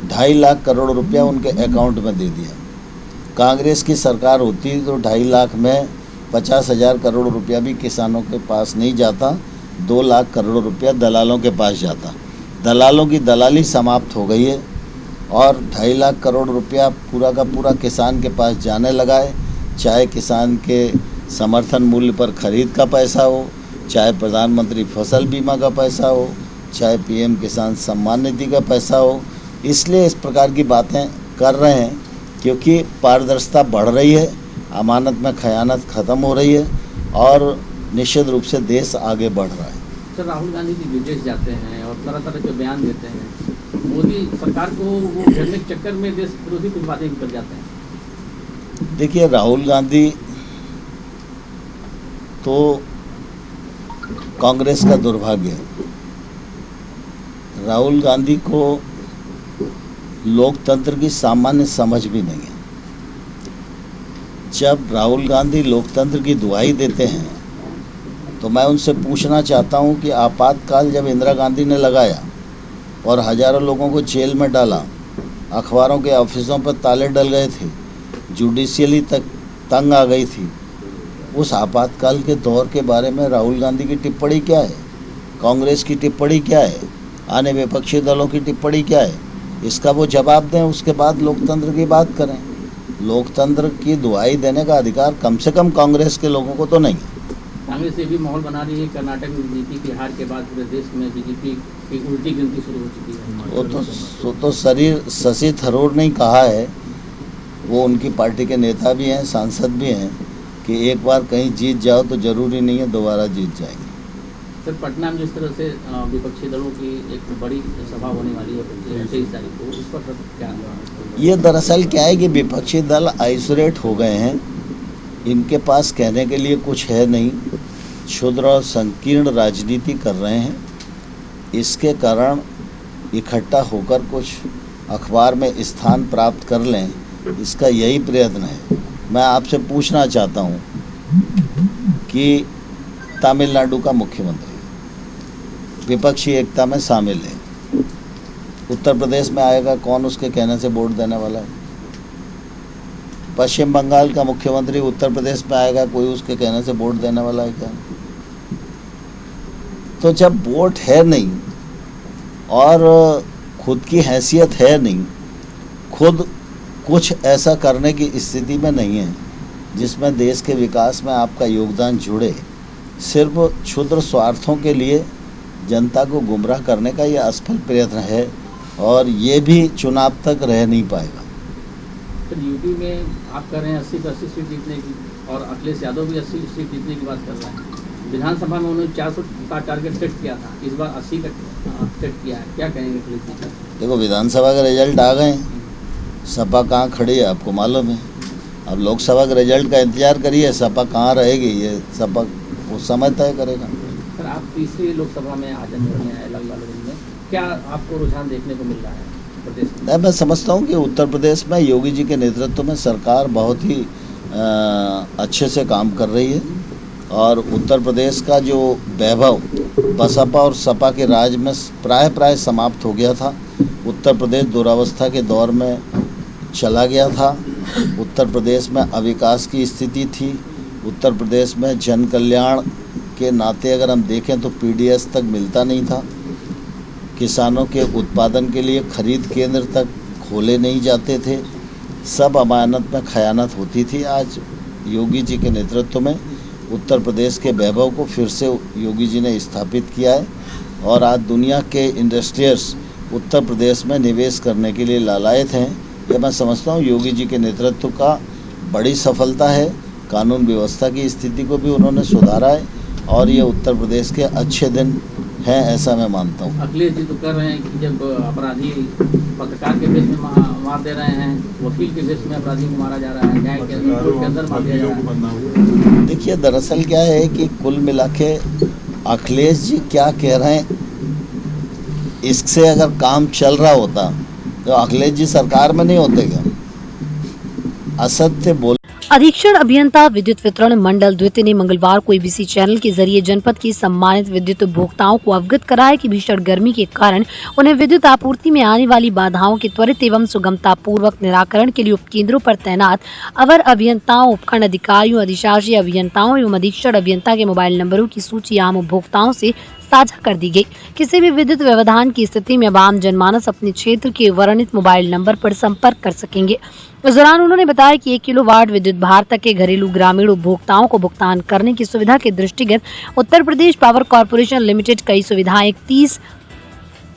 S17: 2.5 लाख करोड़ रुपया उनके अकाउंट में दे दिया। कांग्रेस की सरकार होती तो 2.5 लाख में 50,000 करोड़ रुपया भी किसानों के पास नहीं जाता, 2 लाख करोड़ रुपया दलालों के पास जाता। दलालों की दलाली समाप्त हो गई है और 2.5 लाख करोड़ रुपया पूरा का पूरा किसान के पास जाने लगा है। चाहे किसान के समर्थन मूल्य पर खरीद का पैसा हो, चाहे प्रधानमंत्री फसल बीमा का पैसा हो, चाहे PM किसान सम्मान निधि का पैसा हो। इसलिए इस प्रकार की बातें कर रहे हैं क्योंकि पारदर्शिता बढ़ रही है, अमानत में खयानत ख़त्म हो रही है और निश्चित रूप से देश आगे बढ़ रहा है।
S2: सर, राहुल गांधी जी विदेश जाते हैं और तरह तरह के बयान देते हैं। मोदी सरकार को वो घेरने के चक्कर में देश विरोधी कुछ बातें कर जाते हैं।
S17: देखिए, राहुल गांधी तो कांग्रेस का दुर्भाग्य है। राहुल गांधी को लोकतंत्र की सामान्य समझ भी नहीं है। जब राहुल गांधी लोकतंत्र की दुहाई देते हैं तो मैं उनसे पूछना चाहता हूं कि आपातकाल जब इंदिरा गांधी ने लगाया और हज़ारों लोगों को जेल में डाला, अखबारों के ऑफिसों पर ताले डल गए थे, जुडिशियली तक तंग आ गई थी, उस आपातकाल के दौर के बारे में राहुल गांधी की टिप्पणी क्या है, कांग्रेस की टिप्पणी क्या है, अन्य विपक्षी दलों की टिप्पणी क्या है, इसका वो जवाब दें। उसके बाद लोकतंत्र की बात करें। लोकतंत्र की दुहाई देने का अधिकार कम से कम कांग्रेस के लोगों को तो नहीं है।
S2: कांग्रेस ये भी माहौल बना रही है, कर्नाटक में बीजेपी की हार के बाद पूरे देश में बीजेपी की उल्टी गिनती शुरू हो चुकी है।
S17: वो तो शशि थरूर ने कहा है, वो उनकी पार्टी के नेता भी हैं, सांसद भी हैं, कि एक बार कहीं जीत जाओ तो ज़रूरी नहीं है दोबारा जीत जाएंगे।
S2: सर, पटना में जिस तरह से विपक्षी दलों की एक बड़ी सभा होने वाली है 23 तारीख को, उस पर क्या?
S17: ये दरअसल क्या है कि विपक्षी दल आइसोलेट हो गए हैं, इनके पास कहने के लिए कुछ है नहीं, क्षुद्र और संकीर्ण राजनीति कर रहे हैं। इसके कारण इकट्ठा होकर कुछ अखबार में स्थान प्राप्त कर लें, इसका यही प्रयत्न है। मैं आपसे पूछना चाहता हूँ कि तमिलनाडु का मुख्यमंत्री विपक्षी एकता में शामिल है, उत्तर प्रदेश में आएगा कौन उसके कहने से वोट देने वाला है? पश्चिम बंगाल का मुख्यमंत्री उत्तर प्रदेश में आएगा, कोई उसके कहने से वोट देने वाला है क्या? तो जब वोट है नहीं और खुद की हैसियत है नहीं, खुद कुछ ऐसा करने की स्थिति में नहीं है जिसमें देश के विकास में आपका योगदान जुड़े, सिर्फ क्षुद्र स्वार्थों के लिए जनता को गुमराह करने का ये असफल प्रयत्न है और ये भी चुनाव तक रह नहीं पाएगा।
S2: तो यूपी में आप कर रहे हैं 80 से 80 सीट जीतने की और अखिलेश यादव भी 80 सीट जीतने की बात कर रहे हैं। विधानसभा में उन्होंने 400 का टारगेट सेट किया था, इस बार 80 का सेट किया है, क्या कहेंगे अखिलेश जी?
S17: देखो, विधानसभा के रिजल्ट आ गए, सपा कहाँ खड़ी है आपको मालूम है। अब लोकसभा के रिजल्ट का इंतजार करिए, सपा कहाँ रहेगी ये सपा वो समय तय करेगा।
S2: सर, आप तीसरी लोकसभा में आ जाने वाले हैं लगभग में, क्या आपको रुझान देखने को मिल रहा है?
S1: प्रदेश में?
S17: मैं समझता हूँ कि उत्तर प्रदेश में योगी जी के नेतृत्व में सरकार बहुत ही अच्छे से काम कर रही है और उत्तर प्रदेश का जो वैभव बसपा और सपा के राज में प्राय समाप्त हो गया था। उत्तर प्रदेश दुरावस्था के दौर में चला गया था। उत्तर प्रदेश में अविकास की स्थिति थी। उत्तर प्रदेश में जन कल्याण के नाते अगर हम देखें तो पीडीएस तक मिलता नहीं था। किसानों के उत्पादन के लिए खरीद केंद्र तक खोले नहीं जाते थे। सब अमानत में खयानत होती थी। आज योगी जी के नेतृत्व में उत्तर प्रदेश के वैभव को फिर से योगी जी ने स्थापित किया है और आज दुनिया के इंडस्ट्रियल्स उत्तर प्रदेश में निवेश करने के लिए लालायत हैं। यह मैं समझता हूँ योगी जी के नेतृत्व का बड़ी सफलता है। कानून व्यवस्था की स्थिति को भी उन्होंने सुधारा है और ये उत्तर प्रदेश के अच्छे दिन हैं, ऐसा मैं मानता हूँ।
S2: अखिलेश जी तो कर रहे हैं कि जब अपराधी पत्रकार के बेस में मार दे रहे हैं, वकील के बेस में अपराधी को मारा जा रहा है, न्याय के अंदर मार दिया जा रहा है।
S17: देखिए, दरअसल क्या है कि कुल मिला के अखिलेश जी क्या कह रहे हैं, इससे अगर काम चल रहा होता तो अखिलेश जी सरकार में नहीं होते क्या? असत्य बोल।
S3: अधीक्षण अभियंता विद्युत वितरण मंडल द्वितीय ने मंगलवार को एबीसी चैनल के जरिए जनपद की सम्मानित विद्युत उपभोक्ताओं को अवगत कराया कि भीषण गर्मी के कारण उन्हें विद्युत आपूर्ति में आने वाली बाधाओं के त्वरित एवं सुगमता पूर्वक निराकरण के लिए उपकेंद्रों पर तैनात अवर अभियंताओं, उपखंड अधिकारियों, अधिशासी अभियंताओं एवं अधीक्षण अभियंता के मोबाइल नंबरों की सूची आम उपभोक्ताओं से साझा कर दी गई। किसी भी विद्युत व्यवधान की स्थिति में अब आम जनमानस अपने क्षेत्र के वर्णित मोबाइल नंबर पर संपर्क कर सकेंगे। इस दौरान उन्होंने बताया कि 1 किलोवाट विद्युत भार तक के घरेलू ग्रामीण उपभोक्ताओं को भुगतान करने की सुविधा के दृष्टिगत Uttar Pradesh power corporation limited कई सुविधाएं 30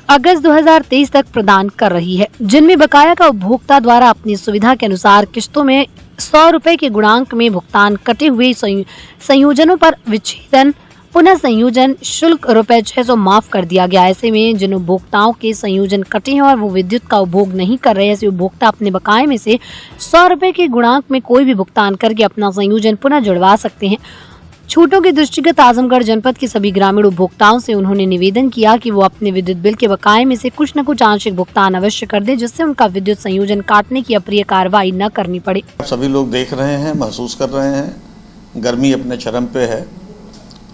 S3: अगस्त 2023 तक प्रदान कर रही है, जिनमें बकाया का उपभोक्ता द्वारा अपनी सुविधा के अनुसार किस्तों में 100 रुपए के गुणांक में भुगतान कटे हुए संयोजनों पर विच्छेदन पुनः संयोजन शुल्क रुपए 600 माफ कर दिया गया। ऐसे में जिन उपभोक्ताओं के संयोजन कटे हैं और वो विद्युत का उपभोग नहीं कर रहे, ऐसे उपभोक्ता अपने बकाये में से 100 रुपए के गुणांक में कोई भी भुगतान करके अपना संयोजन पुनः जुड़वा सकते हैं। छूटों के दृष्टिगत आजमगढ़ जनपद के सभी ग्रामीण उपभोक्ताओं से उन्होंने निवेदन किया कि वो अपने विद्युत बिल के बकाये में से कुछ न कुछ आंशिक भुगतान अवश्य कर दें, जिससे उनका विद्युत संयोजन काटने की अप्रिय कार्रवाई न करनी पड़े।
S19: सभी लोग देख रहे हैं, महसूस कर रहे हैं, गर्मी अपने चरम पे है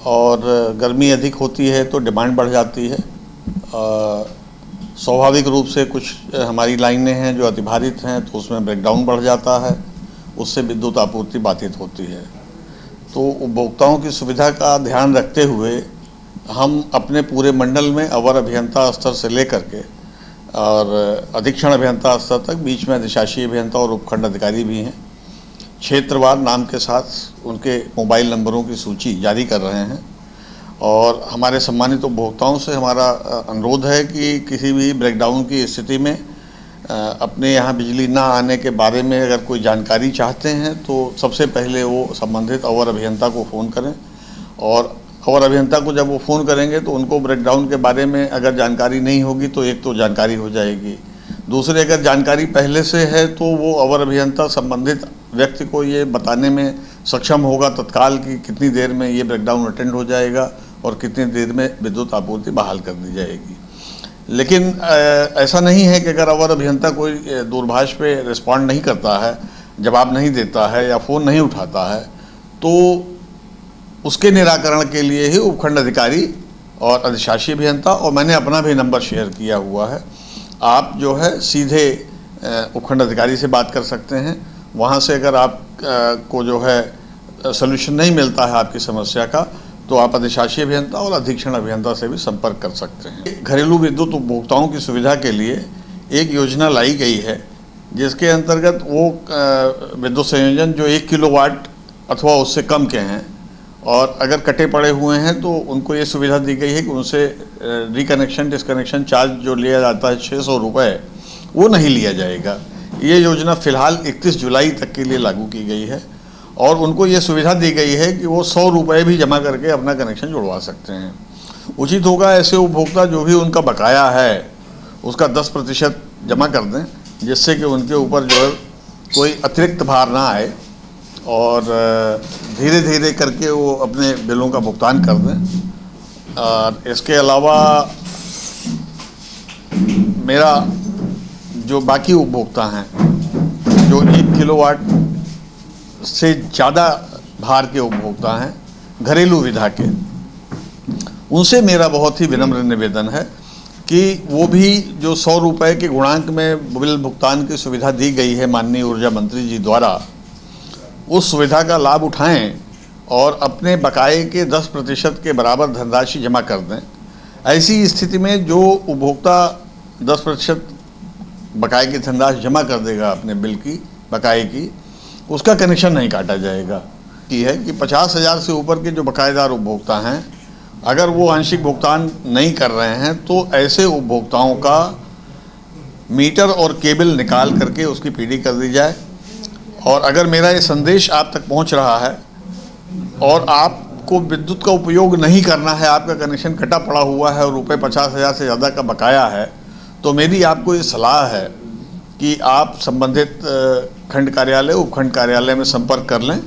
S19: और गर्मी अधिक होती है तो डिमांड बढ़ जाती है। स्वाभाविक रूप से कुछ हमारी लाइनें हैं जो अतिभारित हैं तो उसमें ब्रेकडाउन बढ़ जाता है, उससे विद्युत आपूर्ति बाधित होती है। तो उपभोक्ताओं की सुविधा का ध्यान रखते हुए हम अपने पूरे मंडल में अवर अभियंता स्तर से लेकर के और अधीक्षण अभियंता स्तर तक, बीच में अधिशासी अभियंता और उपखंड अधिकारी भी हैं, क्षेत्रवार नाम के साथ उनके मोबाइल नंबरों की सूची जारी कर रहे हैं। और हमारे सम्मानित उपभोक्ताओं से हमारा अनुरोध है कि किसी भी ब्रेकडाउन की स्थिति में अपने यहाँ बिजली ना आने के बारे में अगर कोई जानकारी चाहते हैं तो सबसे पहले वो संबंधित अवर अभियंता को फ़ोन करें और अवर अभियंता को जब वो फ़ोन करेंगे तो उनको ब्रेकडाउन के बारे में अगर जानकारी नहीं होगी तो एक तो जानकारी हो जाएगी, दूसरे अगर जानकारी पहले से है तो वो अवर अभियंता संबंधित व्यक्ति को ये बताने में सक्षम होगा तत्काल कि कितनी देर में ये ब्रेकडाउन अटेंड हो जाएगा और कितनी देर में विद्युत आपूर्ति बहाल कर दी जाएगी। लेकिन ऐसा नहीं है कि अगर अवर अभियंता कोई दूरभाष पे रिस्पॉन्ड नहीं करता है, जवाब नहीं देता है या फ़ोन नहीं उठाता है तो उसके निराकरण के लिए ही उपखंड अधिकारी और अधिशासी अभियंता और मैंने अपना भी नंबर शेयर किया हुआ है, आप जो है सीधे उपखंड अधिकारी से बात कर सकते हैं। वहाँ से अगर आप को जो है सलूशन नहीं मिलता है आपकी समस्या का तो आप अधिशासी अभियंता और अधीक्षण अभियंता से भी संपर्क कर सकते हैं। घरेलू विद्युत उपभोक्ताओं की सुविधा के लिए एक योजना लाई गई है जिसके अंतर्गत वो विद्युत संयोजन जो 1 किलोवाट अथवा उससे कम के हैं और अगर कटे पड़े हुए हैं तो उनको ये सुविधा दी गई है कि उनसे रिकनेक्शन डिसकनेक्शन चार्ज जो लिया जाता है 600 रुपये, वो नहीं लिया जाएगा। ये योजना फ़िलहाल 31 जुलाई तक के लिए लागू की गई है और उनको ये सुविधा दी गई है कि वो 100 रुपये भी जमा करके अपना कनेक्शन जुड़वा सकते हैं। उचित होगा ऐसे उपभोक्ता जो भी उनका बकाया है उसका 10% जमा कर दें, जिससे कि उनके ऊपर जो है कोई अतिरिक्त भार ना आए और धीरे धीरे करके वो अपने बिलों का भुगतान कर दें। और इसके अलावा मेरा जो बाकी उपभोक्ता हैं, जो 1 किलोवाट से ज़्यादा भार के उपभोक्ता हैं, घरेलू विधा के, उनसे मेरा बहुत ही विनम्र निवेदन है कि वो भी जो 100 रुपये के गुणांक में बिल भुगतान की सुविधा दी गई है माननीय ऊर्जा मंत्री जी द्वारा, उस सुविधा का लाभ उठाएं और अपने बकाये के 10% के बराबर धनराशि जमा कर दें। ऐसी स्थिति में जो उपभोक्ता 10% बकाये की धनराशि जमा कर देगा अपने बिल की बकाये की, उसका कनेक्शन नहीं काटा जाएगा। ये है कि 50,000 से ऊपर के जो बकायेदार उपभोक्ता हैं, अगर वो आंशिक भुगतान नहीं कर रहे हैं तो ऐसे उपभोक्ताओं का मीटर और केबल निकाल करके उसकी पीडी कर दी जाए। और अगर मेरा ये संदेश आप तक पहुंच रहा है और आपको विद्युत का उपयोग नहीं करना है, आपका कनेक्शन कटा पड़ा हुआ है और रुपये 50,000 से ज़्यादा का बकाया है, तो मेरी आपको ये सलाह है कि आप संबंधित खंड कार्यालय, उपखंड कार्यालय में संपर्क कर लें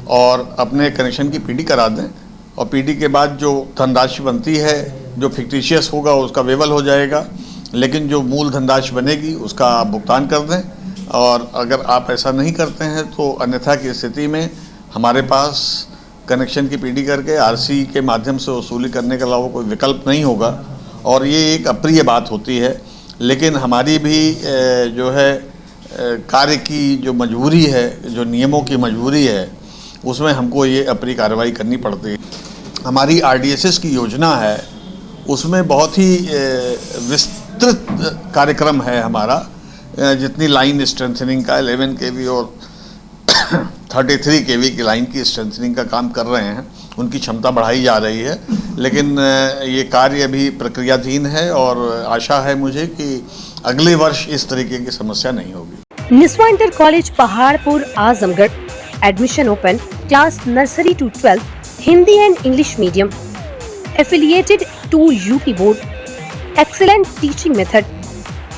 S19: और अपने कनेक्शन की पीडी करा दें। और पीडी के बाद जो धनराशि बनती है, जो फिक्टिशियस होगा उसका वेबल हो जाएगा, लेकिन जो मूल धनराशि बनेगी उसका आप भुगतान कर दें। और अगर आप ऐसा नहीं करते हैं तो अन्यथा की स्थिति में हमारे पास कनेक्शन की पीडी करके आरसी के माध्यम से वसूली करने के अलावा कोई विकल्प नहीं होगा। और ये एक अप्रिय बात होती है, लेकिन हमारी भी जो है कार्य की जो मजबूरी है, जो नियमों की मजबूरी है, उसमें हमको ये अप्रिय कार्रवाई करनी पड़ती है। हमारी आरडीएसएस की योजना है, उसमें बहुत ही विस्तृत कार्यक्रम है हमारा। जितनी लाइन स्ट्रेंथनिंग का 11 kV और 33 kV की लाइन की स्ट्रेंथनिंग का काम कर रहे हैं, उनकी क्षमता बढ़ाई जा रही है। लेकिन ये कार्य अभी प्रक्रियाधीन है और आशा है मुझे कि अगले वर्ष इस तरीके की समस्या नहीं होगी।
S3: Niswa inter college Paharpur Azamgarh, admission open, class nursery to 12, Hindi and English medium, affiliated to UP board, excellent teaching method,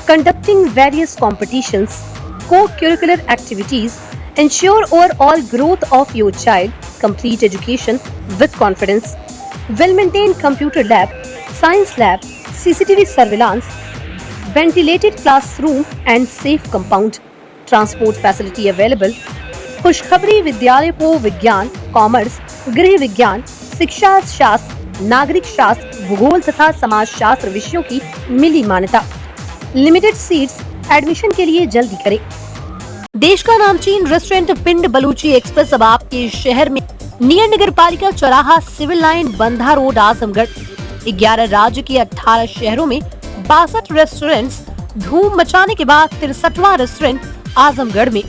S3: conducting various competitions, co-curricular activities, ensure overall growth of your child, complete education with confidence, well-maintained computer lab, science lab, CCTV surveillance, ventilated classroom and safe compound, transport facility available। खुशखबरी विद्यालय को विज्ञान, कॉमर्स, गृह विज्ञान, शिक्षा शास्त्र, नागरिक शास्त्र, भूगोल तथा समाज शास्त्र विषयों की मिली मान्यता। लिमिटेड सीट्स, एडमिशन के लिए जल्दी करें। देश का नामचीन रेस्टोरेंट पिंड बलूची एक्सप्रेस अब आपके शहर में नियर नगर पालिका चौराहा, civil line, Bandha road, Azamgarh. 11 राज्य के 18 शहरों में 62 रेस्टोरेंट्स, धूम मचाने के बाद 63वां रेस्टोरेंट आजमगढ़ में।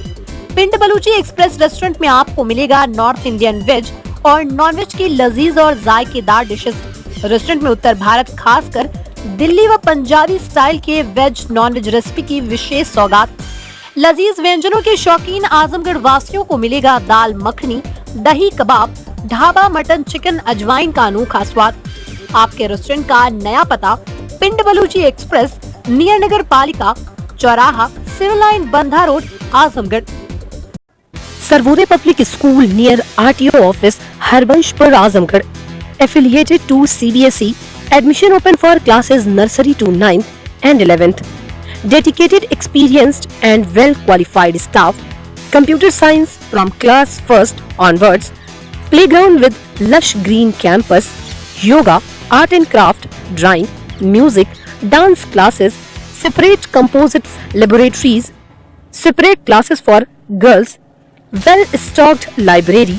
S3: पिंड बलूची एक्सप्रेस रेस्टोरेंट में आपको मिलेगा नॉर्थ इंडियन वेज और नॉन वेज की लजीज और जायकेदार डिशेस। रेस्टोरेंट में उत्तर भारत, खासकर दिल्ली व पंजाबी स्टाइल के वेज नॉन वेज रेसिपी की विशेष सौगात। लजीज व्यंजनों के शौकीन आजमगढ़ वासियों को मिलेगा दाल मखनी, दही कबाब, ढाबा मटन, चिकन, अजवाइन का अनोखा स्वाद। आपके रेस्टोरेंट का नया पता, पिंड बलूची एक्सप्रेस, नियर नगर पालिका चौराहा, civil line, Bandha road, Azamgarh. Sarvodaya public school near RTO office, Harbanspur, Azamgarh, affiliated to CBSE, admission open for classes nursery to 9th and 11th, dedicated, experienced and well qualified staff, computer science from class 1st onwards, playground with lush green campus, yoga, art and craft, drawing, music, dance classes, separate composite laboratories, separate classes for girls, well-stocked library,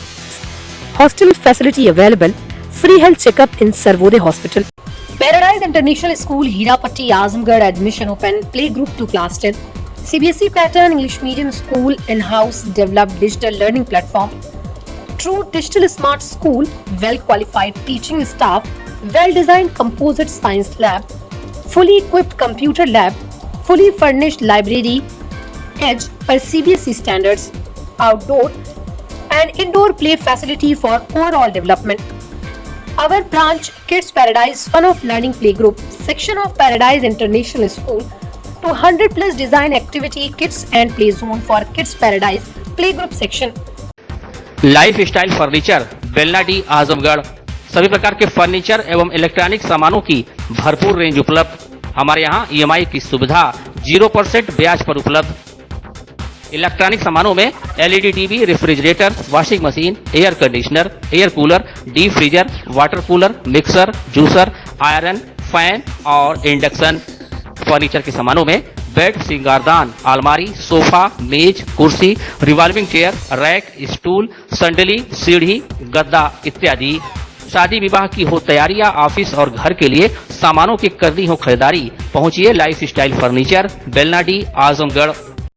S3: hostel facility available, free health checkup in Sarvodaya Hospital. Paradise International School, Hirapatti, Azamgarh, admission open, play group to class 10. CBSE pattern English medium school, in-house developed digital learning platform. True digital smart school, well-qualified teaching staff, well-designed composite science lab, fully equipped computer lab, fully furnished library, edge per CBSE standards, outdoor and indoor play facility for overall development. Our branch Kids Paradise Fun of Learning Playgroup section of Paradise International School, 200 plus design activity kits and play zone for Kids Paradise Playgroup section.
S2: Life style furniture, Belnadi, Azamgarh. सभी प्रकार के फर्नीचर एवं इलेक्ट्रॉनिक सामानों की भरपूर रेंज उपलब्ध। हमारे यहाँ EMI की सुविधा 0% ब्याज पर उपलब्ध। इलेक्ट्रॉनिक सामानों में LED TV, refrigerator, washing machine, air conditioner, air cooler, deep freezer, water cooler, mixer, juicer, iron, fan और इंडक्शन। फर्नीचर के सामानों में बेड, सिंगारदान, अलमारी, सोफा, मेज, कुर्सी, रिवॉल्विंग चेयर, रैक, स्टूल, संडली, सीढ़ी, गद्दा इत्यादि। शादी विवाह की हो तैयारियां, ऑफिस और घर के लिए सामानों की करनी हो खरीदारी, पहुंचिए life style furniture, Belnadi, Azamgarh.